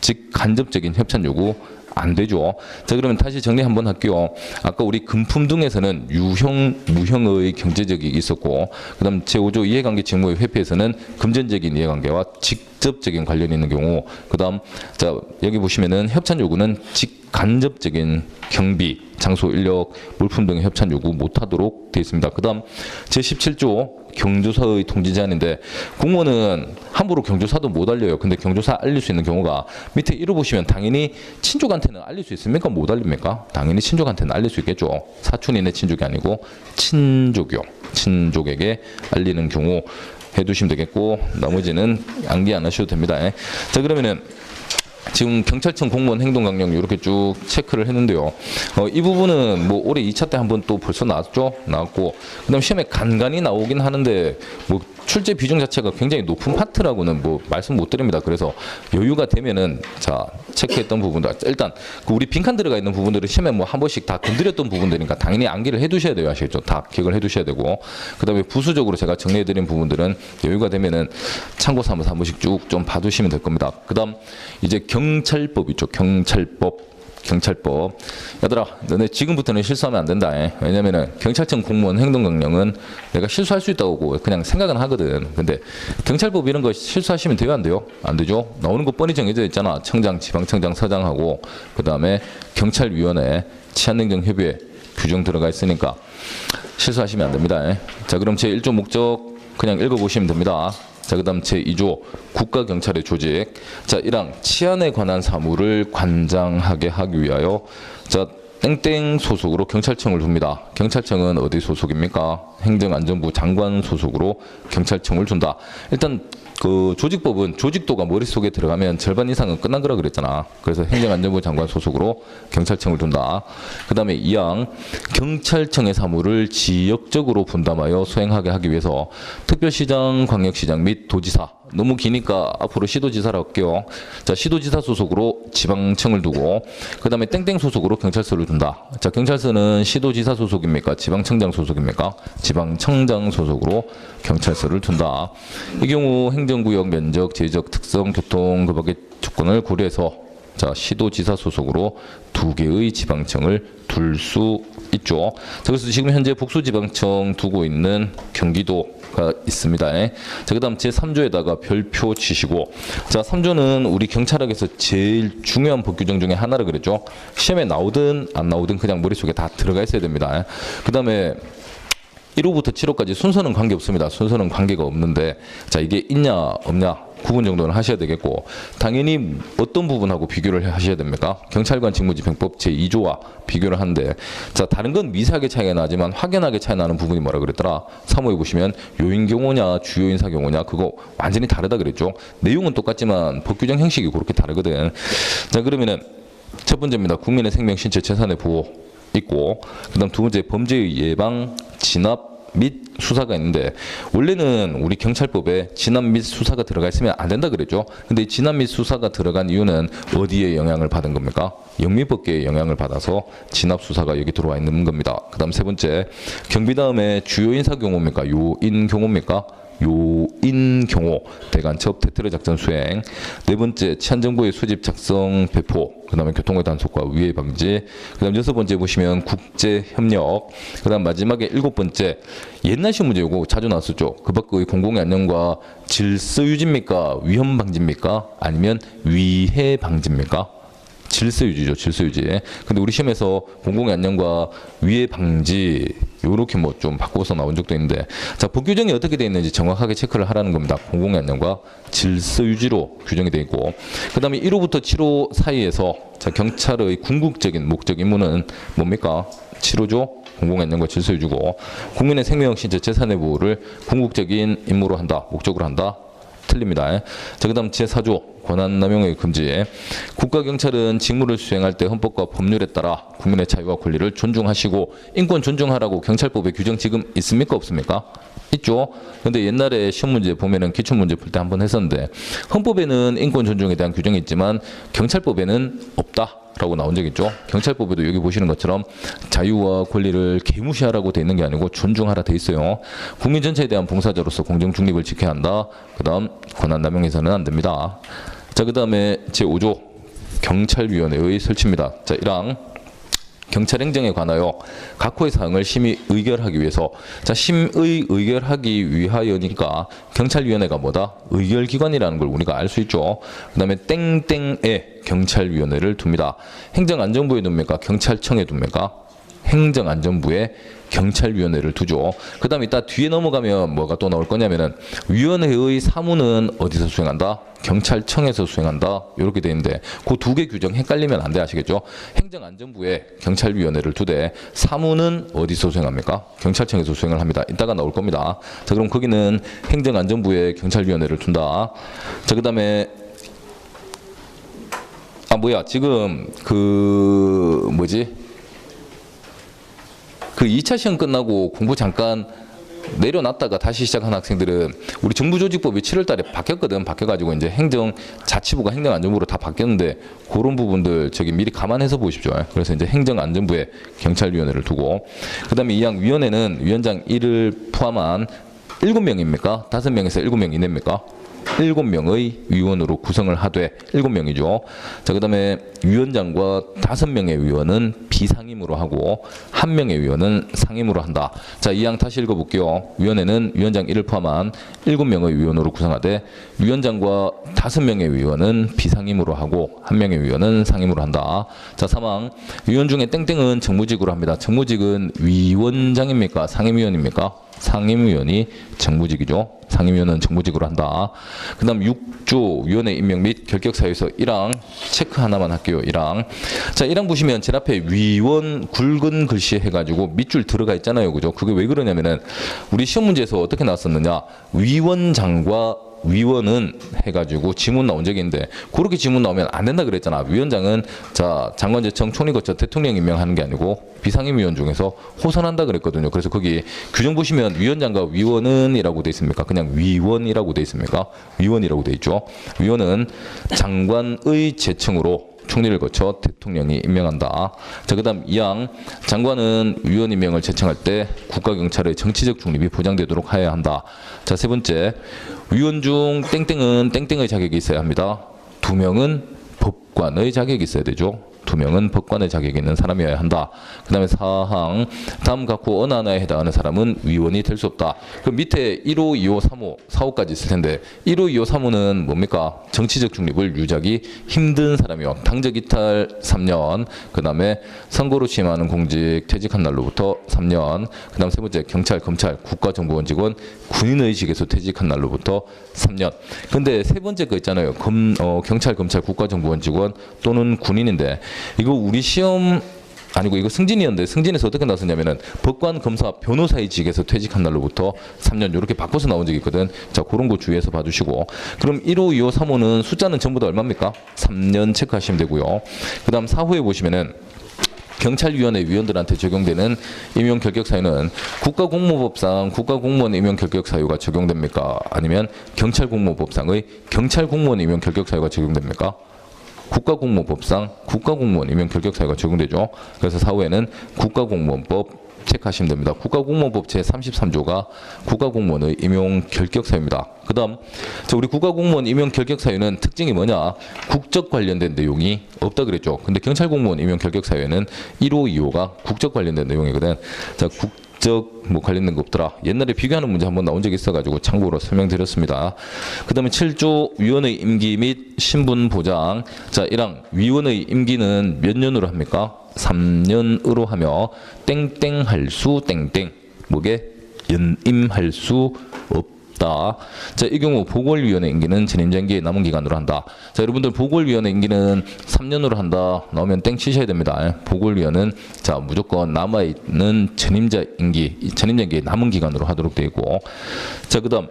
직간접적인 협찬 요구 안 되죠. 자 그러면 다시 정리 한번 할게요. 아까 우리 금품 등에서는 유형, 무형의 경제적이 있었고 그다음 제5조 이해관계 직무의 회피에서는 금전적인 이해관계와 직접적인 관련이 있는 경우 그다음 자 여기 보시면은 협찬 요구는 직간접적인 경비, 장소, 인력, 물품 등의 협찬 요구 못하도록 되어 있습니다. 그다음 제17조 경조사의 통지 제한인데 공무원은 함부로 경조사도 못 알려요. 근데 경조사 알릴 수 있는 경우가 밑에 이루 보시면 당연히 친족한테는 알릴 수 있습니까? 못 알립니까? 당연히 친족한테는 알릴 수 있겠죠. 사촌인의 친족이 아니고 친족이요. 친족에게 알리는 경우 해두시면 되겠고 나머지는 암기 안 하셔도 됩니다. 자 그러면은 지금 경찰청 공무원 행동강령 이렇게 쭉 체크를 했는데요. 이 부분은 뭐 올해 2차 때 한번 또 벌써 나왔죠? 나왔고 그다음 시험에 간간히 나오긴 하는데 뭐 출제 비중 자체가 굉장히 높은 파트라고는 뭐 말씀 못 드립니다. 그래서 여유가 되면은 자 체크했던 부분들 일단 그 우리 빈칸 들어가 있는 부분들은 시험에 뭐 한 번씩 다 건드렸던 부분들이니까 당연히 암기를 해두셔야 돼요. 아시겠죠? 다 기억을 해두셔야 되고 그다음에 부수적으로 제가 정리해드린 부분들은 여유가 되면은 참고 삼아서 한 번씩 쭉 좀 봐두시면 될 겁니다. 그다음 이제 경찰법 있죠. 경찰법. 얘들아 너네 지금부터는 실수하면 안 된다. 왜냐면은 경찰청 공무원 행동강령은 내가 실수할 수 있다고 그냥 생각은 하거든. 근데 경찰법 이런 거 실수하시면 돼요? 안 돼요? 안 되죠. 나오는 거 뻔히 정해져 있잖아. 청장, 지방청장, 서장하고 그 다음에 경찰위원회, 치안행정협의회 규정 들어가 있으니까 실수하시면 안 됩니다. 자 그럼 제1조 목적 그냥 읽어보시면 됩니다. 자, 그 다음 제2조 국가경찰의 조직. 자, 1항 치안에 관한 사무를 관장하게 하기 위하여 자, 땡땡 소속으로 경찰청을 둡니다. 경찰청은 어디 소속입니까? 행정안전부 장관 소속으로 경찰청을 둔다. 일단 그 조직법은 조직도가 머릿속에 들어가면 절반 이상은 끝난 거라 그랬잖아. 그래서 행정안전부 장관 소속으로 경찰청을 둔다. 그 다음에 2항 경찰청의 사무를 지역적으로 분담하여 수행하게 하기 위해서 특별시장, 광역시장 및 도지사 너무 기니까 앞으로 시도지사라고 할게요. 자, 시도지사 소속으로 지방청을 두고 그 다음에 땡땡 소속으로 경찰서를 둔다. 자, 경찰서는 시도지사 소속입니까? 지방청장 소속입니까? 지방청장 소속으로 경찰서를 둔다. 이 경우 행정구역 면적, 재적 특성, 교통 그 밖의 조건을 고려해서 자, 시도지사 소속으로 2개의 지방청을 둘 수 있죠. 자, 그래서 지금 현재 복수지방청 두고 있는 경기도가 있습니다. 자, 그 다음 제3조에다가 별표 치시고 자, 3조는 우리 경찰학에서 제일 중요한 법 규정 중에 하나라 그랬죠. 시험에 나오든 안 나오든 그냥 머릿속에 다 들어가 있어야 됩니다. 그 다음에 1호부터 7호까지 순서는 관계없습니다. 순서는 관계가 없는데 자, 이게 있냐 없냐 구분 정도는 하셔야 되겠고 당연히 어떤 부분하고 비교를 하셔야 됩니까? 경찰관 직무집행법 제2조와 비교를 하는데 자, 다른 건 미세하게 차이가 나지만 확연하게 차이 나는 부분이 뭐라 그랬더라? 3호에 보시면 요인 경우냐 주요 인사 경우냐 그거 완전히 다르다 그랬죠. 내용은 똑같지만 법 규정 형식이 그렇게 다르거든. 자, 그러면은 첫 번째입니다. 국민의 생명, 신체, 재산의 보호 있고 그다음 두 번째 범죄의 예방, 진압, 및 수사가 있는데 원래는 우리 경찰법에 진압 및 수사가 들어가 있으면 안 된다 그랬죠. 근데 진압 및 수사가 들어간 이유는 어디에 영향을 받은 겁니까? 영미법계에 영향을 받아서 진압 수사가 여기 들어와 있는 겁니다. 그다음 세 번째, 경비 다음에 주요 인사 경호입니까? 요인 경호입니까? 요인 경호, 대간첩, 테트르 작전 수행. 네 번째, 치안 정보의 수집, 작성, 배포. 그다음에 교통의 단속과 위해 방지. 그다음 여섯 번째 보시면 국제 협력. 그다음 마지막에 일곱 번째, 옛날 시험 문제 요거 자주 나왔었죠. 그 밖의 공공의 안녕과 질서 유지입니까? 위험 방지입니까? 아니면 위해 방지입니까? 질서 유지죠, 질서 유지. 근데 우리 시험에서 공공의 안녕과 위해 방지 요렇게 뭐 좀 바꿔서 나온 적도 있는데, 자, 법 규정이 어떻게 되어 있는지 정확하게 체크를 하라는 겁니다. 공공의 안녕과 질서 유지로 규정이 되어 있고, 그다음에 1호부터 7호 사이에서 자, 경찰의 궁극적인 목적 임무는 뭡니까? 7호죠. 공공의 안녕과 질서 유지고, 국민의 생명, 신체, 재산의 보호를 궁극적인 임무로 한다, 목적으로 한다. 틀립니다. 자, 그다음 제4조 권한남용의 금지. 국가경찰은 직무를 수행할 때 헌법과 법률에 따라 국민의 자유와 권리를 존중하시고 인권 존중하라고 경찰법에 규정 지금 있습니까? 없습니까? 있죠. 근데 옛날에 시험 문제 보면은 기출 문제 풀 때 한번 했었는데, 헌법에는 인권 존중에 대한 규정이 있지만 경찰법에는 없다라고 나온 적 있죠. 경찰법에도 여기 보시는 것처럼 자유와 권리를 개무시하라고 돼 있는 게 아니고 존중하라 돼 있어요. 국민 전체에 대한 봉사자로서 공정 중립을 지켜야 한다. 그다음 권한 남용해서는 안 됩니다. 자, 그다음에 제5조 경찰위원회의 설치입니다. 자, 1항 경찰행정에 관하여 각 호의 사항을 심의 의결하기 위해서, 자, 심의 의결하기 위하여니까 경찰위원회가 뭐다? 의결기관이라는 걸 우리가 알 수 있죠. 그 다음에 땡땡에 경찰위원회를 둡니다. 행정안전부에 둡니까? 경찰청에 둡니까? 행정안전부에 경찰위원회를 두죠. 그 다음에 이따 뒤에 넘어가면 뭐가 또 나올 거냐면은 위원회의 사무는 어디서 수행한다? 경찰청에서 수행한다. 이렇게 돼 있는데 그 두 개 규정 헷갈리면 안 돼, 아시겠죠? 행정안전부에 경찰위원회를 두되 사무는 어디서 수행합니까? 경찰청에서 수행을 합니다. 이따가 나올 겁니다. 자, 그럼 거기는 행정안전부에 경찰위원회를 둔다. 자, 그 다음에 지금 그 2차 시험 끝나고 공부 잠깐 내려놨다가 다시 시작한 학생들은 우리 정부조직법이 7월 달에 바뀌었거든. 바뀌어가지고 이제 행정자치부가 행정안전부로 다 바뀌었는데 그런 부분들 저기 미리 감안해서 보십시오. 그래서 이제 행정안전부에 경찰위원회를 두고, 그 다음에 이 양 위원회는 위원장 1을 포함한 7명입니까? 5명에서 7명 이내입니까? 7명의 위원으로 구성을 하되 7명이죠. 자, 그다음에 위원장과 5명의 위원은 비상임으로 하고 1명의 위원은 상임으로 한다. 자, 이 양 다시 읽어볼게요. 위원회는 위원장 1을 포함한 7명의 위원으로 구성하되 위원장과 5명의 위원은 비상임으로 하고 1명의 위원은 상임으로 한다. 자, 3항 위원 중에 땡땡은 정무직으로 합니다. 정무직은 위원장입니까? 상임위원입니까? 상임위원이 정무직이죠. 상임위원은 정무직으로 한다. 그 다음 6조 위원회 임명 및 결격 사유에서 1항 체크 하나만 할게요. 1항. 자, 1항 보시면 제일 앞에 위원 굵은 글씨 해가지고 밑줄 들어가 있잖아요. 그죠? 그게 왜 그러냐면은 우리 시험 문제에서 어떻게 나왔었느냐. 위원장과 위원은 해가지고 지문 나온 적이 있는데 그렇게 지문 나오면 안 된다 그랬잖아. 위원장은 자, 장관 제청 총리 거쳐 대통령 임명하는 게 아니고 비상임위원 중에서 호선한다 그랬거든요. 그래서 거기 규정 보시면 위원장과 위원은 이라고 돼 있습니까? 그냥 위원이라고 돼 있습니까? 위원이라고 돼 있죠. 위원은 장관의 제청으로 총리를 거쳐 대통령이 임명한다. 자, 그다음 2항 장관은 위원 임명을 제청할 때 국가경찰의 정치적 중립이 보장되도록 해야 한다. 자, 세 번째 위원 중 땡땡은 땡땡의 자격이 있어야 합니다. 2명은 법관의 자격이 있어야 되죠. 2명은 법관의 자격이 있는 사람이어야 한다. 그 다음에 4항 다음 각호 어느 하나에 해당하는 사람은 위원이 될 수 없다. 그럼 밑에 1호, 2호, 3호, 4호까지 있을 텐데 1호, 2호, 3호는 뭡니까? 정치적 중립을 유지하기 힘든 사람이요. 당적 이탈 3년, 그 다음에 선거로 취임하는 공직 퇴직한 날로부터 3년, 그 다음 세 번째 경찰, 검찰, 국가정보원 직원, 군인의식에서 퇴직한 날로부터 3년. 근데 세 번째 거 있잖아요. 경찰, 검찰, 국가정보원 직원 또는 군인인데 이거 우리 시험 아니고 이거 승진이었는데 승진에서 어떻게 나왔었냐면은 법관, 검사, 변호사의 직에서 퇴직한 날로부터 3년 이렇게 바꿔서 나온 적이 있거든. 자, 그런 거 주의해서 봐주시고, 그럼 1호, 2호, 3호는 숫자는 전부 다 얼마입니까? 3년 체크하시면 되고요. 그 다음 4호에 보시면은 경찰위원회 위원들한테 적용되는 임용 결격 사유는 국가공무법상 국가공무원 임용 결격 사유가 적용됩니까? 아니면 경찰공무법상의 경찰공무원 임용 결격 사유가 적용됩니까? 국가공무법상 국가공무원 임용 결격 사유가 적용되죠. 그래서 사후에는 국가공무원법 체크하시면 됩니다. 국가공무원법 제33조가 국가공무원의 임용 결격 사유입니다. 그 다음 우리 국가공무원 임용 결격 사유는 특징이 뭐냐? 국적 관련된 내용이 없다 그랬죠. 근데 경찰공무원 임용 결격 사유에는 1호, 2호가 국적 관련된 내용이거든. 자, 국적 뭐 관련된 거 없더라. 옛날에 비교하는 문제 한번 나온 적이 있어가지고 참고로 설명드렸습니다. 그 다음에 7조 위원의 임기 및 신분 보장. 자, 1항 위원의 임기는 몇 년으로 합니까? 3년으로 하며 땡땡할 수 땡땡 뭐게 연임할 수 없다. 자, 이 경우 보궐위원회 임기는 전임자임기의 남은 기간으로 한다. 자, 여러분들 보궐위원회 임기는 3년으로 한다 나오면 땡 치셔야 됩니다. 보궐위원은 자 무조건 남아있는 전임자 임기의 남은 기간으로 하도록 되어 있고, 자 그다음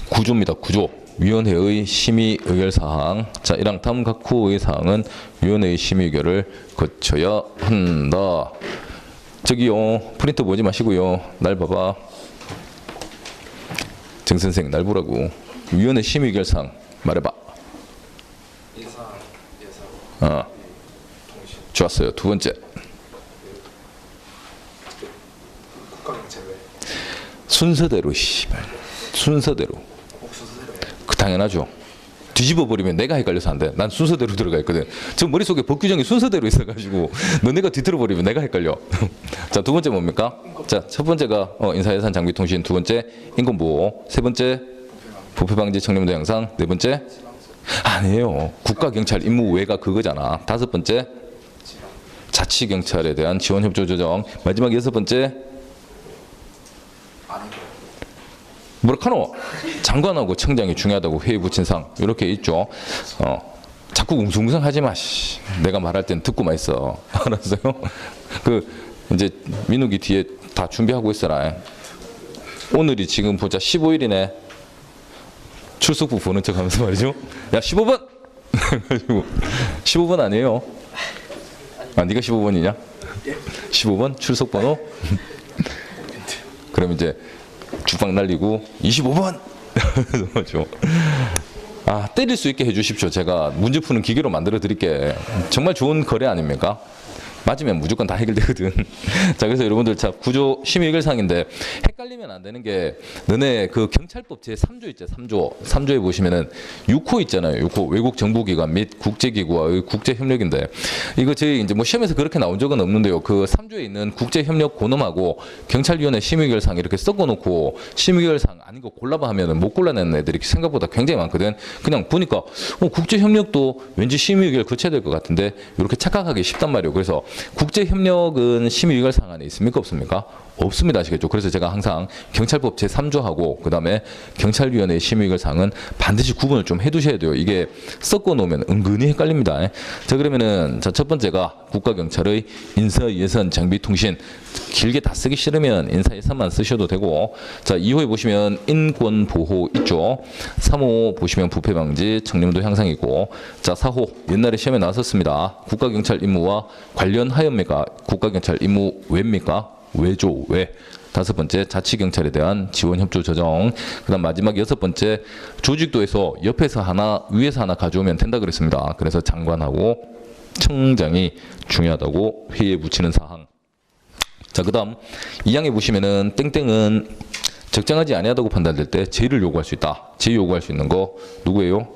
구조입니다. 구조. 위원회의 심의 의결 사항. 자, 1항 다음 각 후의 사항은 위원회의 심의 의결을 거쳐야 한다. 저기요, 프린터 보지 마시고요. 날 봐봐. 정 선생, 날 보라고. 위원회 심의 의결 사항 말해봐. 인사, 예상, 통신, 좋았어요. 두 번째. 국가경찰 외. 순서대로 씨발. 순서대로. 당연하죠. 뒤집어 버리면 내가 헷갈려서 안 돼. 난 순서대로 들어가 있거든. 저 머릿속에 법 규정이 순서대로 있어가지고 너네가 뒤틀어 버리면 내가 헷갈려. 자, 두 번째 뭡니까? 자, 첫 번째가 인사예산 장비통신, 두 번째 인권보호, 세 번째 부패방지 청렴도 향상, 네 번째 아니에요. 국가경찰 임무 외가 그거잖아. 다섯 번째 자치경찰에 대한 지원협조 조정, 마지막 여섯 번째 뭐라카노? 장관하고 청장이 중요하다고 회의 붙인 상 이렇게 있죠. 자꾸 웅성웅성 하지 마. 내가 말할 땐 듣고만 있어. 알았어요? 그 이제 민욱이 뒤에 다 준비하고 있어라. 오늘이 지금 보자 15일이네. 출석부 보는 척 하면서 말이죠. 야 15번! 15번 아니에요? 아 네가 15번이냐? 15번 출석번호? 그럼 이제 주방 날리고 25번! 아, 때릴 수 있게 해주십시오. 제가 문제 푸는 기계로 만들어 드릴게. 정말 좋은 거래 아닙니까? 맞으면 무조건 다 해결되거든. 자, 그래서 여러분들 자 구조 심의 의결사항인데 헷갈리면 안 되는 게 너네 그 경찰법 제3조 있죠. 3조에 보시면은 6호 있잖아요. 6호 외국 정보기관 및 국제기구와의 국제협력인데 이거 저희 이제 뭐 시험에서 그렇게 나온 적은 없는데요. 그 3조에 있는 국제협력 고놈하고 경찰위원회 심의 의결사항 이렇게 섞어놓고 심의 의결사항 아닌 거 골라봐 하면은 못 골라내는 애들이 생각보다 굉장히 많거든. 그냥 보니까 국제협력도 왠지 심의 의결 거쳐야 될 것 같은데 이렇게 착각하기 쉽단 말이에요. 그래서 국제협력은 심의 의결 사항 안에 있습니까? 없습니까? 없습니다. 아시겠죠? 그래서 제가 항상 경찰법 제3조하고 그 다음에 경찰위원회 심의 의결 사항은 반드시 구분을 좀 해두셔야 돼요. 이게 섞어 놓으면 은근히 헷갈립니다. 자, 그러면은 자, 첫 번째가 국가경찰의 인사, 예산, 장비, 통신. 길게 다 쓰기 싫으면 인사, 예산만 쓰셔도 되고, 자, 2호에 보시면 인권 보호 있죠. 3호 보시면 부패 방지, 청렴도 향상이고, 자, 4호 옛날에 시험에 나왔었습니다. 국가경찰 임무와 관련하여입니까? 국가경찰 임무 외입니까? 외죠. 왜? 다섯 번째 자치경찰에 대한 지원협조 조정. 그다음 마지막 여섯 번째 조직도에서 옆에서 하나 위에서 하나 가져오면 된다 그랬습니다. 그래서 장관하고 청장이 중요하다고 회의에 묻히는 사항. 자, 그다음 2항에 보시면은 땡땡은 적정하지 아니하다고 판단될 때 제의를 요구할 수 있다. 제의 요구할 수 있는 거 누구예요?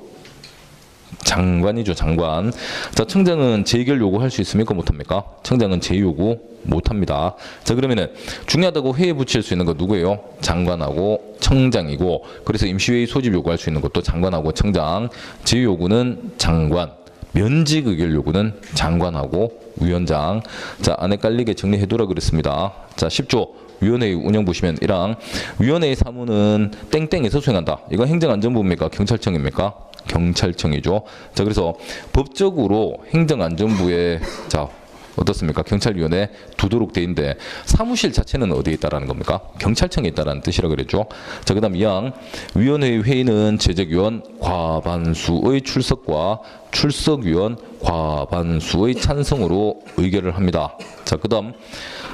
장관이죠. 장관. 자, 청장은 재의결 요구할 수 있습니까? 못합니까? 청장은 재의 요구 못합니다. 자, 그러면은 중요하다고 회의에 붙일 수 있는 거 누구예요? 장관하고 청장이고, 그래서 임시회의 소집 요구할 수 있는 것도 장관하고 청장. 재의 요구는 장관. 면직 의결 요구는 장관하고 위원장. 자, 안 헷갈리게 정리해두라 그랬습니다. 자, 10조 위원회의 운영 보시면 1항 위원회의 사무는 땡땡에서 수행한다. 이거 행정안전부입니까? 경찰청입니까? 경찰청이죠. 자, 그래서 법적으로 행정안전부의 자 어떻습니까? 경찰위원회 두도록 돼 있는데 사무실 자체는 어디에 있다라는 겁니까? 경찰청에 있다라는 뜻이라고 그랬죠. 자, 그다음 2항 위원회의 회의는 제적위원 과반수의 출석과 출석위원 과반수의 찬성으로 의결을 합니다. 자, 그다음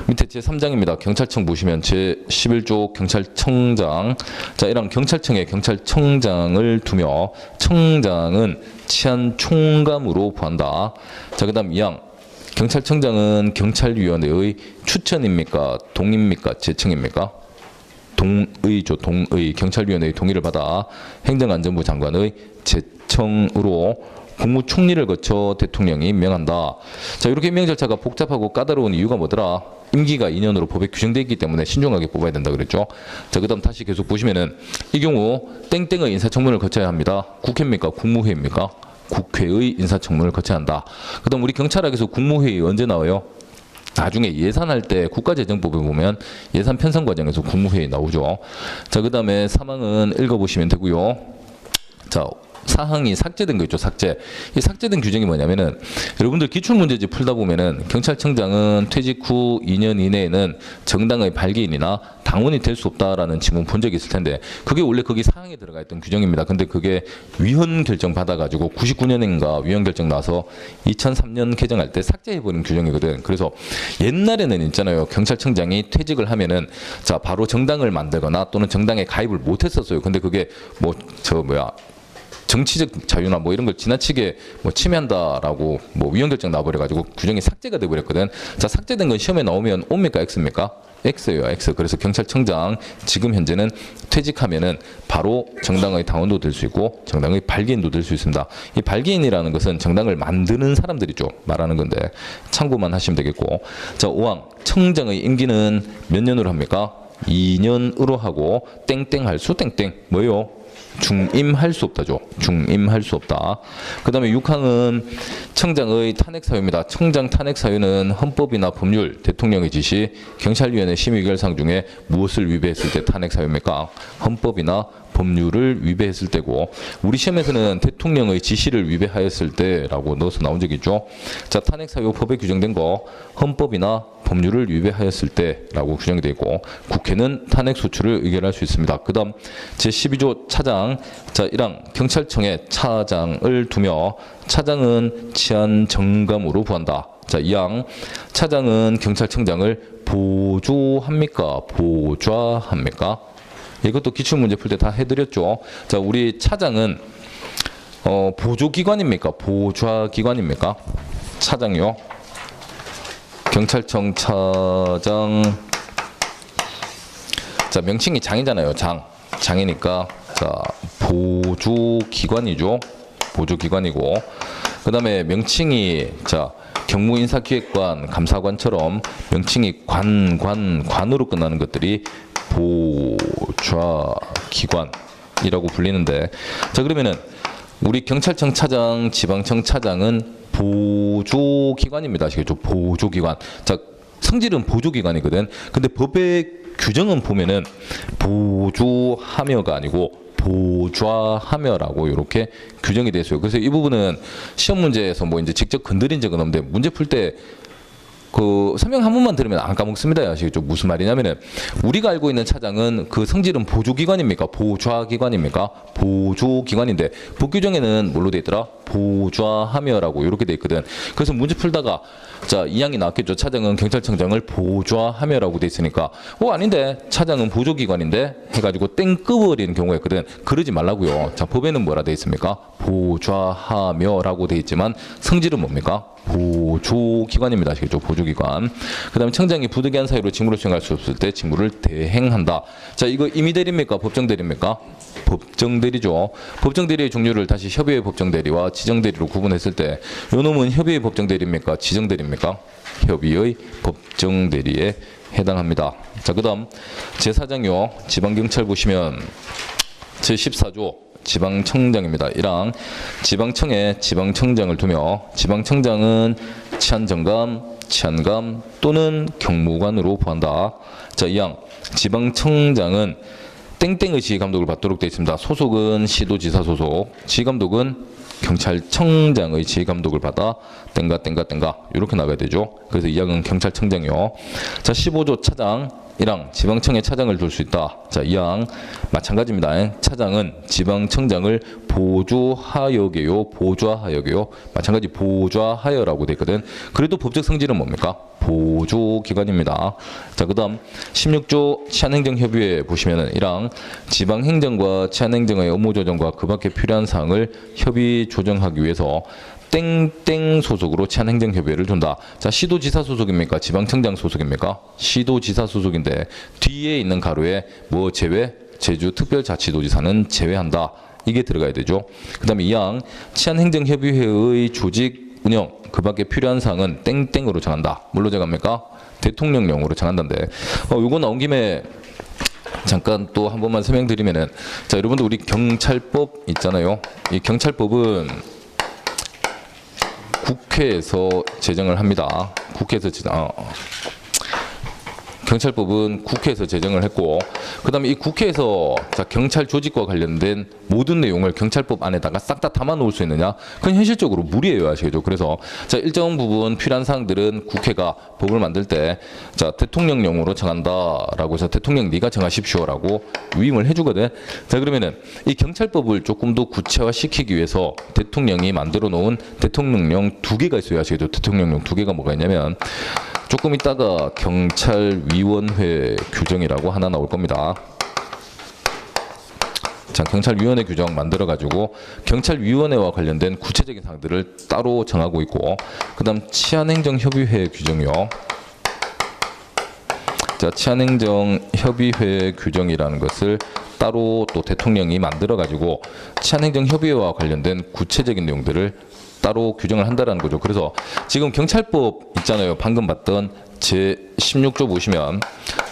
밑에 제3장입니다. 경찰청 보시면 제11조 경찰청장. 자, 이랑 경찰청에 경찰청장을 두며 청장은 치안 총감으로 부한다. 자, 그다음 2항 경찰청장은 경찰위원회의 추천입니까? 동의입니까? 제청입니까? 동의죠. 동의. 경찰위원회의 동의를 받아 행정안전부 장관의 제청으로 국무총리를 거쳐 대통령이 명한다. 자, 이렇게 임명 절차가 복잡하고 까다로운 이유가 뭐더라? 임기가 2년으로 법에 규정되어 있기 때문에 신중하게 뽑아야 된다 그랬죠. 자, 그다음 다시 계속 보시면은 이 경우 땡땡의 인사청문을 거쳐야 합니다. 국회입니까? 국무회의입니까? 국회의 인사청문을 거쳐야 한다. 그다음 우리 경찰학에서 국무회의 언제 나와요? 나중에 예산할 때 국가재정법에 보면 예산 편성 과정에서 국무회의 나오죠. 자, 그다음에 3항은 읽어보시면 되고요. 자, 사항이 삭제된 거 있죠. 삭제. 이 삭제된 규정이 뭐냐면은 여러분들 기출문제집 풀다 보면은 경찰청장은 퇴직 후 2년 이내에는 정당의 발기인이나 당원이 될 수 없다라는 지문 본 적이 있을 텐데 그게 원래 거기 사항에 들어가 있던 규정입니다. 근데 그게 위헌 결정 받아가지고 99년인가 위헌 결정 나서 2003년 개정할 때 삭제해버린 규정이거든. 그래서 옛날에는 있잖아요. 경찰청장이 퇴직을 하면은 자 바로 정당을 만들거나 또는 정당에 가입을 못했었어요. 근데 그게 뭐 정치적 자유나 뭐 이런 걸 지나치게 뭐 침해한다라고 뭐 위헌 결정 나버려가지고 규정이 삭제가 돼버렸거든. 자, 삭제된 건 시험에 나오면 O입니까 X입니까? X예요, X. 그래서 경찰청장 지금 현재는 퇴직하면은 바로 정당의 당원도 될 수 있고 정당의 발기인도 될 수 있습니다. 이 발기인이라는 것은 정당을 만드는 사람들이죠. 말하는 건데 참고만 하시면 되겠고. 자, 5항 청장의 임기는 몇 년으로 합니까? 2년으로 하고 땡땡할 수 땡땡 뭐예요? 중임할 수 없다죠. 중임할 수 없다. 그 다음에 6항은 청장의 탄핵 사유입니다. 청장 탄핵 사유는 헌법이나 법률, 대통령의 지시, 경찰위원회 심의결상 중에 무엇을 위배했을 때 탄핵 사유입니까? 헌법이나 법률을 위배했을 때고 우리 시험에서는 대통령의 지시를 위배하였을 때라고 넣어서 나온 적이 있죠. 자, 탄핵 사유 법에 규정된 거 헌법이나 법률을 위배하였을 때라고 규정이 되어 있고 국회는 탄핵 소추를 의결할 수 있습니다. 그 다음 제12조 차장. 자, 1항 경찰청에 차장을 두며 차장은 치안 정감으로 부한다. 자, 2항 차장은 경찰청장을 보조합니까? 보좌합니까? 이것도 기출문제 풀 때 다 해드렸죠. 자, 우리 차장은 보조기관입니까? 보좌기관입니까? 차장이요. 경찰청 차장. 자, 명칭이 장이잖아요. 장이니까 자 보조기관이죠. 보조기관이고 그 다음에 명칭이 자 경무인사기획관, 감사관처럼 명칭이 관으로 끝나는 것들이 보좌기관이라고 불리는데 자 그러면은 우리 경찰청 차장, 지방청 차장은 보조기관입니다. 아시겠죠? 보조기관. 자 성질은 보조기관이거든. 근데 법의 규정은 보면은 보조하며가 아니고 보좌하며라고 이렇게 규정이 되어 있어요. 그래서 이 부분은 시험 문제에서 뭐 이제 직접 건드린 적은 없는데 문제 풀 때 그 설명 한 번만 들으면 안 까먹습니다. 아시겠죠? 무슨 말이냐면은 우리가 알고 있는 차장은 그 성질은 보조기관입니까? 보좌기관입니까? 보조기관인데 법규정에는 뭘로 돼 있더라? 보좌하며라고 이렇게 돼 있거든. 그래서 문제 풀다가 자 2항이 나왔겠죠. 차장은 경찰청장을 보좌하며라고 돼 있으니까 아닌데 차장은 보조기관인데 해가지고 땡 끄버리는 경우가 있거든. 그러지 말라고요. 자 법에는 뭐라 돼 있습니까? 보좌하며라고 돼 있지만 성질은 뭡니까? 보조기관입니다. 아시겠죠? 보조기관. 그 다음에 청장이 부득이한 사유로 직무를 수행할 수 없을 때 직무를 대행한다. 자 이거 임의대리입니까? 법정대리입니까? 법정대리죠. 법정대리의 종류를 다시 협의회 법정대리와 지정대리로 구분했을 때 요놈은 협의회 법정대리입니까? 지정대리입니까? 협의의 법정대리에 해당합니다. 자 그 다음 제4장요. 지방경찰 보시면 제14조 지방청장입니다. 1항 지방청에 지방청장을 두며 지방청장은 치안정감, 치안감 또는 경무관으로 부한다. 자 2항 지방청장은 땡땡의 지휘감독을 받도록 되어 있습니다. 소속은 시도지사 소속, 지휘감독은 경찰청장의 지휘감독을 받아 땡가 이렇게 나가야 되죠. 그래서 2항은 경찰청장이요. 자, 15조 차장 1항 지방청에 차장을 둘 수 있다. 자, 2항 마찬가지입니다. 차장은 지방청장을 보좌하여게요. 보좌하여게요. 마찬가지 보좌하여라고 돼 있거든. 그래도 법적 성질은 뭡니까? 보조기관입니다. 자, 그 다음 16조 치안행정협의회 보시면은 1항 지방행정과 치안행정의 업무 조정과 그 밖에 필요한 사항을 협의 조정하기 위해서 땡땡 소속으로 치안행정협의회를 둔다. 자, 시도지사 소속입니까? 지방청장 소속입니까? 시도지사 소속인데 뒤에 있는 가로에 뭐 제외? 제주특별자치도지사는 제외한다. 이게 들어가야 되죠. 그 다음에 2항 치안행정협의회의 조직 운영 그 밖에 필요한 사항은 땡땡으로 정한다. 뭘로 정합니까? 대통령령으로 정한다는데 요거 나온 김에 잠깐 또 한 번만 설명드리면은 자, 여러분들 우리 경찰법 있잖아요. 이 경찰법은 국회에서 제정을 합니다. 국회에서 경찰법은 국회에서 제정을 했고, 그 다음에 이 국회에서 자, 경찰 조직과 관련된 모든 내용을 경찰법 안에다가 싹 다 담아 놓을 수 있느냐? 그건 현실적으로 무리예요, 아시겠죠? 그래서 자, 일정 부분 필요한 사항들은 국회가 법을 만들 때 자, 대통령령으로 정한다라고 해서 대통령 네가 정하십시오라고 위임을 해주거든. 자, 그러면은 이 경찰법을 조금 더 구체화시키기 위해서 대통령이 만들어 놓은 대통령령 2개가 있어요, 아시겠죠? 대통령령 2개가 뭐가 있냐면 조금 있다가 경찰위원회 규정이라고 하나 나올 겁니다. 자, 경찰위원회 규정 만들어가지고 경찰위원회와 관련된 구체적인 사항들을 따로 정하고 있고, 그 다음 치안행정협의회 규정이요. 자, 치안행정협의회 규정이라는 것을 따로 또 대통령이 만들어가지고 치안행정협의회와 관련된 구체적인 내용들을 따로 규정을 한다는 거죠. 그래서 지금 경찰법 있잖아요. 방금 봤던 제16조 보시면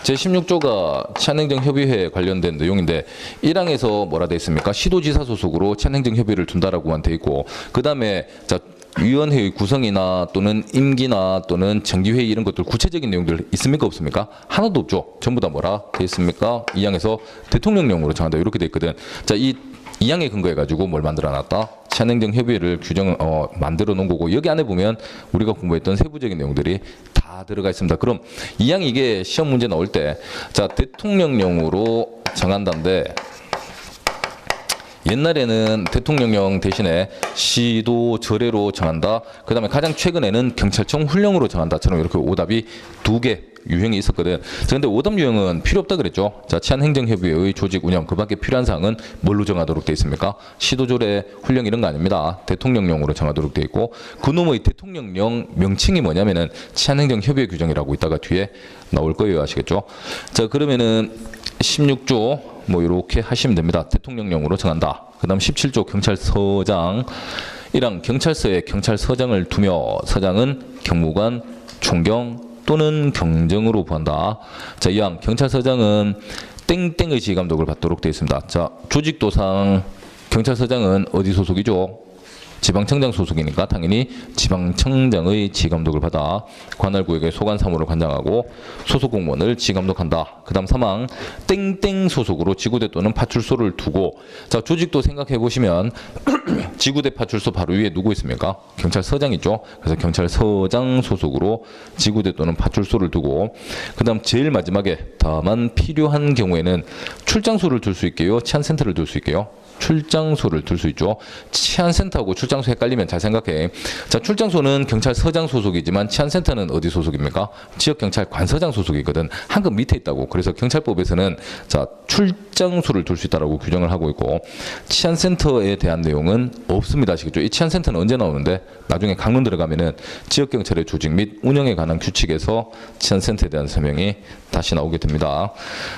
제16조가 치안행정협의회에 관련된 내용인데 1항에서 뭐라 돼 있습니까? 시도지사 소속으로 치안행정협의회를 둔다라고만 돼 있고, 그 다음에 자, 위원회의 구성이나 또는 임기나 또는 정기회의 이런 것들 구체적인 내용들 있습니까? 없습니까? 하나도 없죠. 전부 다 뭐라 돼 있습니까? 2항에서 대통령령으로 정한다 이렇게 돼 있거든. 자, 이 2항에 근거해 가지고 뭘 만들어 놨다? 치안행정협의회를 만들어 놓은 거고, 여기 안에 보면 우리가 공부했던 세부적인 내용들이 다 들어가 있습니다. 그럼 2항 이게 시험 문제 나올 때 자, 대통령령으로 정한다는데 옛날에는 대통령령 대신에 시도절해로 정한다. 그 다음에 가장 최근에는 경찰청 훈령으로 정한다처럼 이렇게 오답이 2개 유형이 있었거든. 그런데 오답 유형은 필요 없다 그랬죠. 자, 치안행정협의회의 조직 운영 그 밖에 필요한 사항은 뭘로 정하도록 되어 있습니까? 시도조례 훈령 이런 거 아닙니다. 대통령령으로 정하도록 되어 있고, 그놈의 대통령령 명칭이 뭐냐면은 치안행정협의회 규정이라고 있다가 뒤에 나올 거예요. 아시겠죠? 자, 그러면은 16조 뭐 이렇게 하시면 됩니다. 대통령령으로 정한다. 그 다음 17조 경찰서장 1항 경찰서에 경찰서장을 두며 서장은 경무관, 총경 또는 경정으로 부한다. 자, 2항 경찰서장은 땡땡의 지휘감독을 받도록 되어 있습니다. 자, 조직도상 경찰서장은 어디 소속이죠? 지방청장 소속이니까 당연히 지방청장의 지감독을 받아 관할구역의 소관 사무를 관장하고 소속 공무원을 지감독한다. 그 다음 3항 땡땡 소속으로 지구대 또는 파출소를 두고, 자, 조직도 생각해 보시면 지구대 파출소 바로 위에 누구 있습니까? 경찰서장 있죠. 그래서 경찰서장 소속으로 지구대 또는 파출소를 두고, 그 다음 제일 마지막에 다만 필요한 경우에는 출장소를 둘 수 있게요, 치안센터를 둘 수 있게요. 출장소를 둘 수 있죠. 치안센터하고 출장소 헷갈리면 잘 생각해. 자, 출장소는 경찰서장 소속이지만 치안센터는 어디 소속입니까? 지역경찰관서장 소속이거든. 한 급 밑에 있다고. 그래서 경찰법에서는 자, 출장소를 둘 수 있다라고 규정을 하고 있고, 치안센터에 대한 내용은 없습니다. 아시겠죠? 이 치안센터는 언제 나오는데 나중에 강론 들어가면은 지역경찰의 조직 및 운영에 관한 규칙에서 치안센터에 대한 설명이 다시 나오게 됩니다.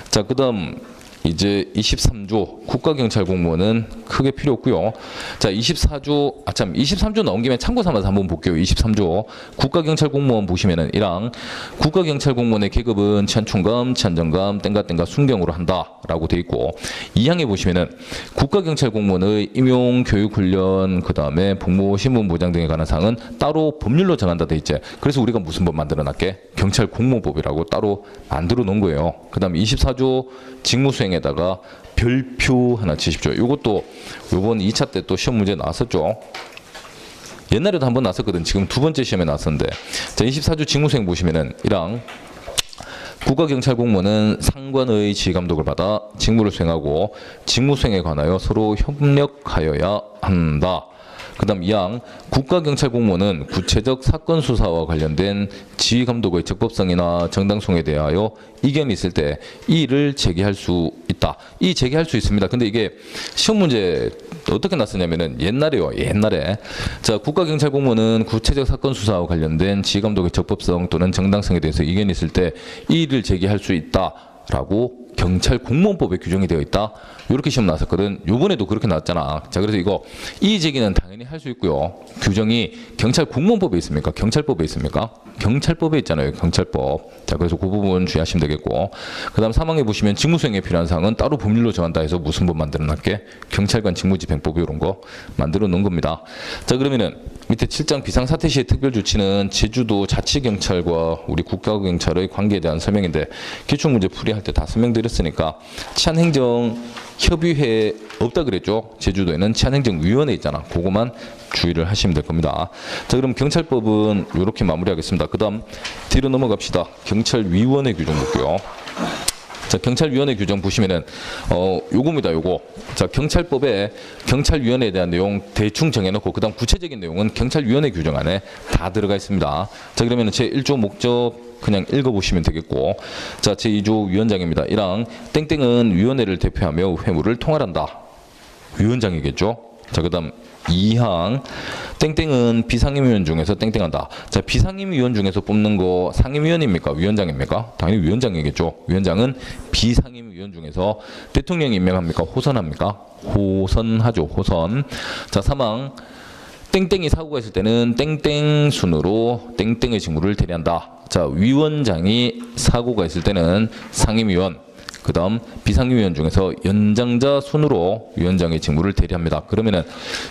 자, 그 다음 이제 23조 국가경찰 공무원은 크게 필요 없고요. 자, 23조 나온 김에 참고 삼아서 한번 볼게요. 23조 국가경찰 공무원 보시면은 1항 국가경찰 공무원의 계급은 치안총감, 치안정감, 땡가땡가 순경으로 한다라고 돼 있고, 2항에 보시면은 국가경찰 공무원의 임용, 교육, 훈련, 그 다음에 복무, 신분 보장 등에 관한 사항은 따로 법률로 정한다 돼 있지. 그래서 우리가 무슨 법 만들어 놨게? 경찰 공무원법이라고 따로 만들어 놓은 거예요. 그 다음 24조 직무수행 규정에다가 별표 하나 치십시오. 이것도 요번 2차 때 또 시험 문제 나왔었죠. 옛날에도 한번 나왔었거든. 지금 두 번째 시험에 나왔었는데. 자, 24조 직무수행 보시면은 1항 국가경찰 공무원은 상관의 지휘감독을 받아 직무를 수행하고 직무 수행에 관하여 서로 협력하여야 한다. 그 다음 2항 국가경찰 공무원은 구체적 사건 수사와 관련된 지휘감독의 적법성이나 정당성에 대하여 이견이 있을 때 이의를 제기할 수 있다. 이 제기할 수 있습니다. 근데 이게 시험 문제 어떻게 났었냐면은 옛날에 자, 국가경찰 공무원은 구체적 사건 수사와 관련된 지휘감독의 적법성 또는 정당성에 대해서 이견이 있을 때 이의를 제기할 수 있다라고 경찰 공무원법에 규정이 되어 있다. 이렇게 시험 나왔었거든. 요번에도 그렇게 나왔잖아. 자, 그래서 이거 이의 제기는 당연히 할 수 있고요. 규정이 경찰 공무원법에 있습니까? 경찰법에 있습니까? 경찰법에 있잖아요. 경찰법. 자, 그래서 그 부분 주의하시면 되겠고. 그다음 3항에 보시면 직무수행에 필요한 사항은 따로 법률로 정한다 해서 무슨 법 만들어 놨게? 경찰관 직무집행법 이런 거 만들어 놓은 겁니다. 자, 그러면은 밑에 7장 비상사태 시의 특별조치는 제주도 자치경찰과 우리 국가경찰의 관계에 대한 설명인데 기출문제 풀이할 때 다 설명드렸으니까 치안행정협의회 없다 그랬죠. 제주도에는 치안행정위원회 있잖아. 그거만 주의를 하시면 될 겁니다. 자, 그럼 경찰법은 이렇게 마무리하겠습니다. 그 다음 뒤로 넘어갑시다. 경찰위원회 규정 볼게요. 자, 경찰위원회 규정 보시면은 요겁니다. 요거. 자, 경찰법에 경찰위원회에 대한 내용 대충 정해놓고 그다음 구체적인 내용은 경찰위원회 규정 안에 다 들어가 있습니다. 자, 그러면은 제 1조 목적 그냥 읽어보시면 되겠고, 자, 제 2조 위원장입니다. 1항 땡땡은 위원회를 대표하며 회무를 통할한다. 위원장이겠죠. 자, 그다음 2항 땡땡은 비상임위원 중에서 땡땡한다. 자, 비상임위원 중에서 뽑는 거 상임위원입니까? 위원장입니까? 당연히 위원장이겠죠. 위원장은 비상임위원 중에서 대통령이 임명합니까? 호선합니까? 호선하죠. 호선. 자, 3항 땡땡이 사고가 있을 때는 땡땡 순으로 땡땡의 직무를 대리한다. 자, 위원장이 사고가 있을 때는 상임위원, 그 다음 비상임위원 중에서 연장자 순으로 위원장의 직무를 대리합니다. 그러면은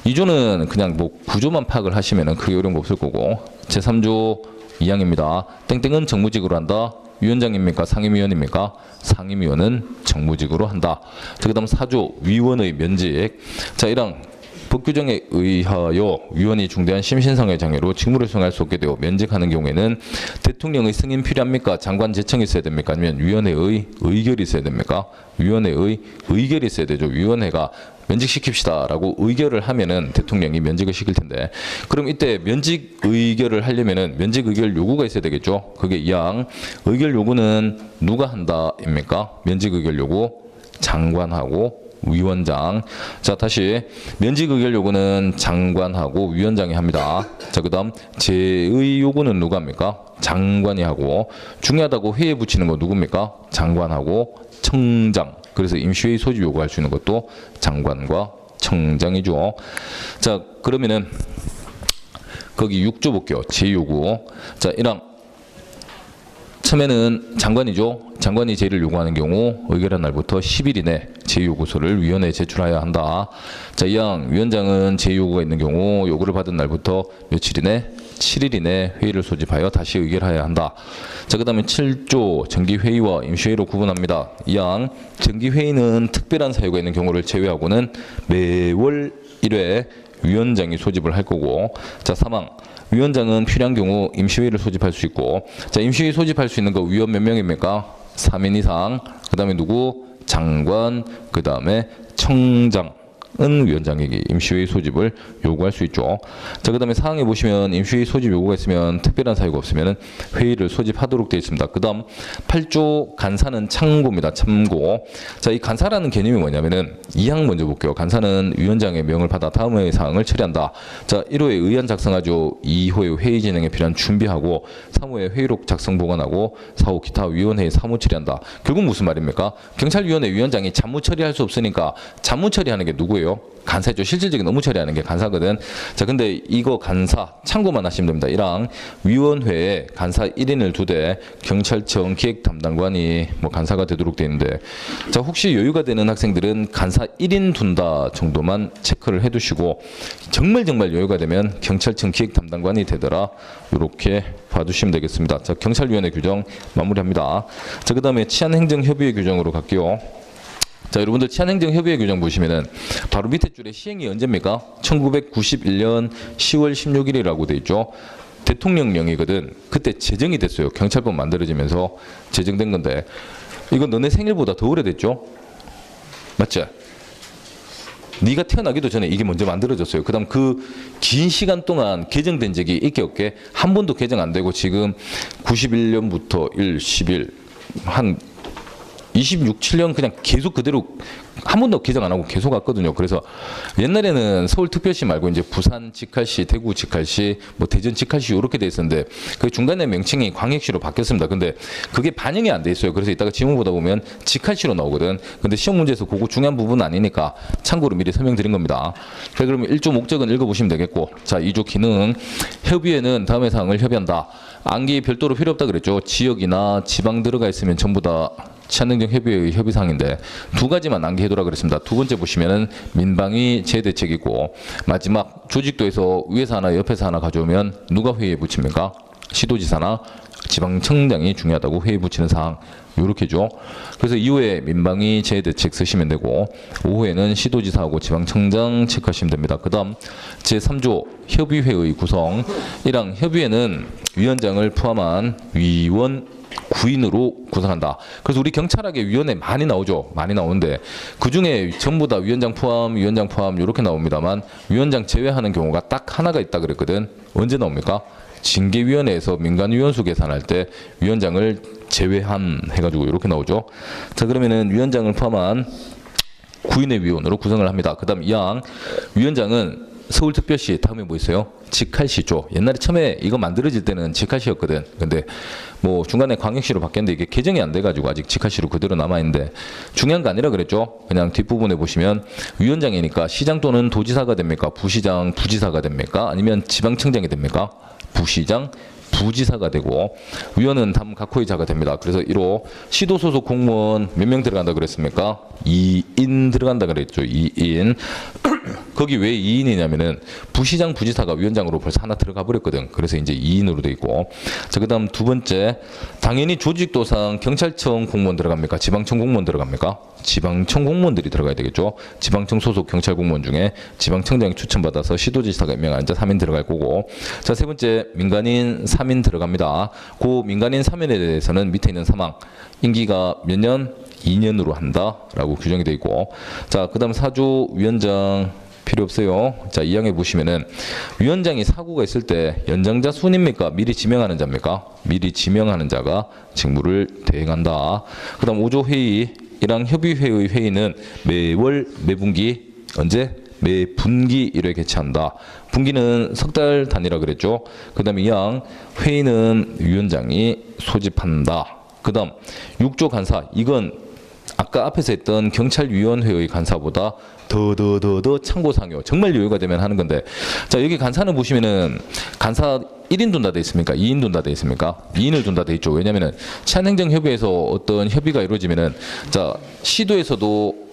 2조는 그냥 뭐 구조만 파악을 하시면은 크게 어려운 거 없을 거고, 제3조 2항입니다. 땡땡은 정무직으로 한다. 위원장입니까? 상임위원입니까? 상임위원은 정무직으로 한다. 자, 그 다음 4조 위원의 면직. 자, 1항 법 규정에 의하여 위원이 중대한 심신상의 장애로 직무를 수행할 수 없게 되어 면직하는 경우에는 대통령의 승인 필요합니까? 장관 제청이 있어야 됩니까? 아니면 위원회의 의결이 있어야 됩니까? 위원회의 의결이 있어야 되죠. 위원회가 면직시킵시다라고 의결을 하면은 대통령이 면직을 시킬 텐데, 그럼 이때 면직 의결을 하려면은 면직 의결 요구가 있어야 되겠죠. 그게 2항 의결 요구는 누가 한다입니까? 면직 의결 요구 장관하고 위원장. 자, 다시 면직 의결 요구는 장관하고 위원장이 합니다. 자, 그다음 제의 요구는 누가 합니까? 장관이 하고, 중요하다고 회의에 붙이는 거 누굽니까? 장관하고 청장. 그래서 임시회의 소집 요구할 수 있는 것도 장관과 청장이죠. 자, 그러면은 거기 6조 볼게요. 제요구. 자, 1항 처음에는 장관이죠. 장관이 제의를 요구하는 경우 의결한 날부터 10일 이내 제의요구서를 위원회에 제출해야 한다. 자, 2항 위원장은 제의요구가 있는 경우 요구를 받은 날부터 며칠 이내 7일 이내 회의를 소집하여 다시 의결해야 한다. 자, 그 다음에 7조 정기회의와 임시회의로 구분합니다. 2항 정기회의는 특별한 사유가 있는 경우를 제외하고는 매월 1회 위원장이 소집을 할 거고, 자, 3항 위원장은 필요한 경우 임시회의를 소집할 수 있고, 자, 임시회의 소집할 수 있는 거 위원 몇 명입니까? 3인 이상. 그 다음에 누구? 장관, 그 다음에 청장. 은 위원장에게 임시회의 소집을 요구할 수 있죠. 자, 그 다음에 사항에 보시면 임시회의 소집 요구가 있으면 특별한 사유가 없으면 회의를 소집하도록 되어 있습니다. 그 다음 8조 간사는 참고입니다. 참고. 자, 이 간사라는 개념이 뭐냐면은 2항 먼저 볼게요. 간사는 위원장의 명을 받아 다음의 사항을 처리한다. 자, 1호에 의안 작성하죠. 2호에 회의 진행에 필요한 준비하고, 3호에 회의록 작성 보관하고, 4호 기타 위원회에 사무 처리한다. 결국 무슨 말입니까? 경찰위원회 위원장이 잡무 처리할 수 없으니까 잡무 처리하는 게 누구예요? 간사죠. 실질적인 업무 처리하는 게 간사거든. 자, 근데 이거 간사 참고만 하시면 됩니다. 1항 위원회에 간사 1인을 두되 경찰청 기획 담당관이 뭐 간사가 되도록 되어 있는데, 자, 혹시 여유가 되는 학생들은 간사 1인 둔다 정도만 체크를 해두시고, 정말 여유가 되면 경찰청 기획 담당관이 되더라, 이렇게 봐두시면 되겠습니다. 자, 경찰위원회 규정 마무리합니다. 자, 그 다음에 치안행정협의회 규정으로 갈게요. 자, 여러분들 치안행정협의회 규정 보시면은 바로 밑에 줄에 시행이 언제입니까? 1991년 10월 16일이라고 돼 있죠. 대통령령이거든. 그때 제정이 됐어요. 경찰법 만들어지면서 제정된 건데 이건 너네 생일보다 더 오래됐죠? 맞지? 네가 태어나기도 전에 이게 먼저 만들어졌어요. 그다음 그 긴 시간 동안 개정된 적이 있게 없게 한 번도 개정 안 되고 지금 91년부터 1, 11, 한 26, 7년 그냥 계속 그대로 한 번도 개정 안 하고 계속 갔거든요. 그래서 옛날에는 서울특별시 말고 이제 부산 직할시, 대구 직할시, 뭐 대전 직할시 이렇게 돼 있었는데 그 중간에 명칭이 광역시로 바뀌었습니다. 근데 그게 반영이 안 돼 있어요. 그래서 이따가 지문 보다 보면 직할시로 나오거든. 근데 시험 문제에서 그거 중요한 부분은 아니니까 참고로 미리 설명드린 겁니다. 자, 그러면 1조 목적은 읽어보시면 되겠고, 자, 2조 기능, 협의회는 다음의 사항을 협의한다. 암기 별도로 필요 없다 그랬죠. 지역이나 지방 들어가 있으면 전부 다 치안행정협의회의 협의사항인데 두 가지만 암기해두라 그랬습니다. 두 번째 보시면은 민방위 재대책이고, 마지막 조직도에서 위에서 하나 옆에서 하나 가져오면 누가 회의에 붙입니까? 시도지사나 지방청장이 중요하다고 회의 붙이는 사항 요렇게죠. 그래서 이후에 민방위 재대책 쓰시면 되고, 오후에는 시도지사하고 지방청장 체크하시면 됩니다. 그 다음 제3조 협의회의 구성. 1항 협의회는 위원장을 포함한 위원 9인으로 구성한다. 그래서 우리 경찰학에 위원회 많이 나오죠. 많이 나오는데 그중에 전부 다 위원장 포함 이렇게 나옵니다만 위원장 제외하는 경우가 딱 하나가 있다 그랬거든. 언제 나옵니까? 징계위원회에서 민간위원수 계산할 때 위원장을 제외한 해가지고 이렇게 나오죠. 자, 그러면은 위원장을 포함한 9인의 위원으로 구성을 합니다. 그 다음 2항 위원장은 서울특별시 다음에 뭐 있어요? 직할시죠. 옛날에 처음에 이거 만들어질 때는 직할시였거든. 근데 뭐 중간에 광역시로 바뀌었는데 이게 개정이 안 돼가지고 아직 직할시로 그대로 남아있는데 중요한 거 아니라 그랬죠. 그냥 뒷부분에 보시면 위원장이니까 시장 또는 도지사가 됩니까? 부시장, 부지사가 됩니까? 아니면 지방청장이 됩니까? 부시장, 부지사가 되고, 위원은 다음 각 호의자가 됩니다. 그래서 1호 시도 소속 공무원 몇 명 들어간다 그랬습니까? 2인 들어간다 그랬죠. 2인. 거기 왜 2인이냐면은 부시장, 부지사가 위원장으로 벌써 하나 들어가 버렸거든. 그래서 이제 2인으로 돼 있고. 자, 그다음 두 번째, 당연히 조직도상 경찰청 공무원 들어갑니까? 지방청 공무원 들어갑니까? 지방청 공무원들이 들어가야 되겠죠. 지방청 소속 경찰 공무원 중에 지방청장이 추천받아서 시도지사가 임명한 자 3인 들어갈 거고. 자, 세 번째, 민간인 3인 들어갑니다. 그 민간인 3인에 대해서는 밑에 있는 사망, 임기가 몇 년? 2년으로 한다라고 규정이 되어 있고. 자, 그다음 4조 위원장 필요 없어요. 자, 2항에 보시면은 위원장이 사고가 있을 때 연장자 순입니까? 미리 지명하는 자입니까? 미리 지명하는 자가 직무를 대행한다. 그다음 5조 회의, 1항 협의회의 회의는 매월, 매분기, 언제? 매 분기 1회 개최한다. 분기는 석 달 단위라 그랬죠. 그다음 2항 회의는 위원장이 소집한다. 그다음 6조 간사, 이건 아까 앞에서 했던 경찰위원회의 간사보다 더 참고사항이요. 정말 여유가 되면 하는 건데, 자, 여기 간사는 보시면은 간사 1인 둔다 돼 있습니까? 2인 둔다 돼 있습니까? 2인을 둔다 돼 있죠. 왜냐면은 치안행정협의회에서 어떤 협의가 이루어지면은, 자, 시도에서도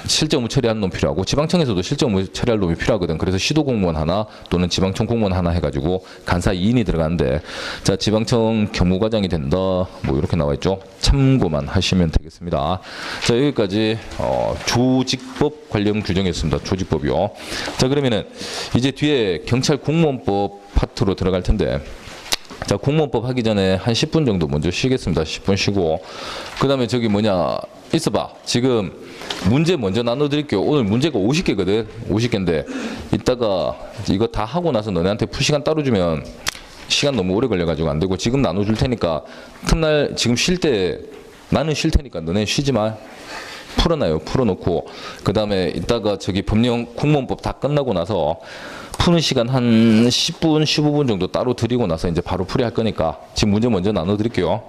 실제 업무 처리하는 놈 필요하고 지방청에서도 실제 업무 처리할 놈이 필요하거든. 그래서 시도 공무원 하나 또는 지방청 공무원 하나 해가지고 간사 2인이 들어가는데, 자, 지방청 경무과장이 된다 뭐 이렇게 나와 있죠. 참고만 하시면 되겠습니다. 자, 여기까지 조직법 관련 규정이었습니다. 조직법이요. 자, 그러면은 이제 뒤에 경찰 공무원법 파트로 들어갈 텐데, 자, 공무원법 하기 전에 한 10분 정도 먼저 쉬겠습니다. 10분 쉬고, 그 다음에 저기 뭐냐, 있어봐. 지금 문제 먼저 나눠드릴게요. 오늘 문제가 50개거든. 50개인데 이따가 이거 다 하고 나서 너네한테 풀 시간 따로 주면 시간 너무 오래 걸려가지고 안 되고, 지금 나눠줄 테니까 틈날 지금 쉴 때 나는 쉴 테니까 너네 쉬지 마. 풀어놔요. 풀어놓고 그 다음에 이따가 저기 법령 공무원법 다 끝나고 나서 푸는 시간 한 10분, 15분 정도 따로 드리고 나서 이제 바로 풀이할 거니까 지금 문제 먼저 나눠드릴게요.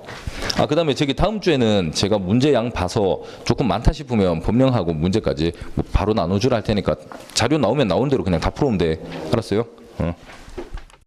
아, 그 다음에 저기 다음 주에는 제가 문제 양 봐서 조금 많다 싶으면 법령하고 문제까지 바로 나눠주라 할 테니까 자료 나오면 나온 대로 그냥 다 풀어오면 돼. 알았어요?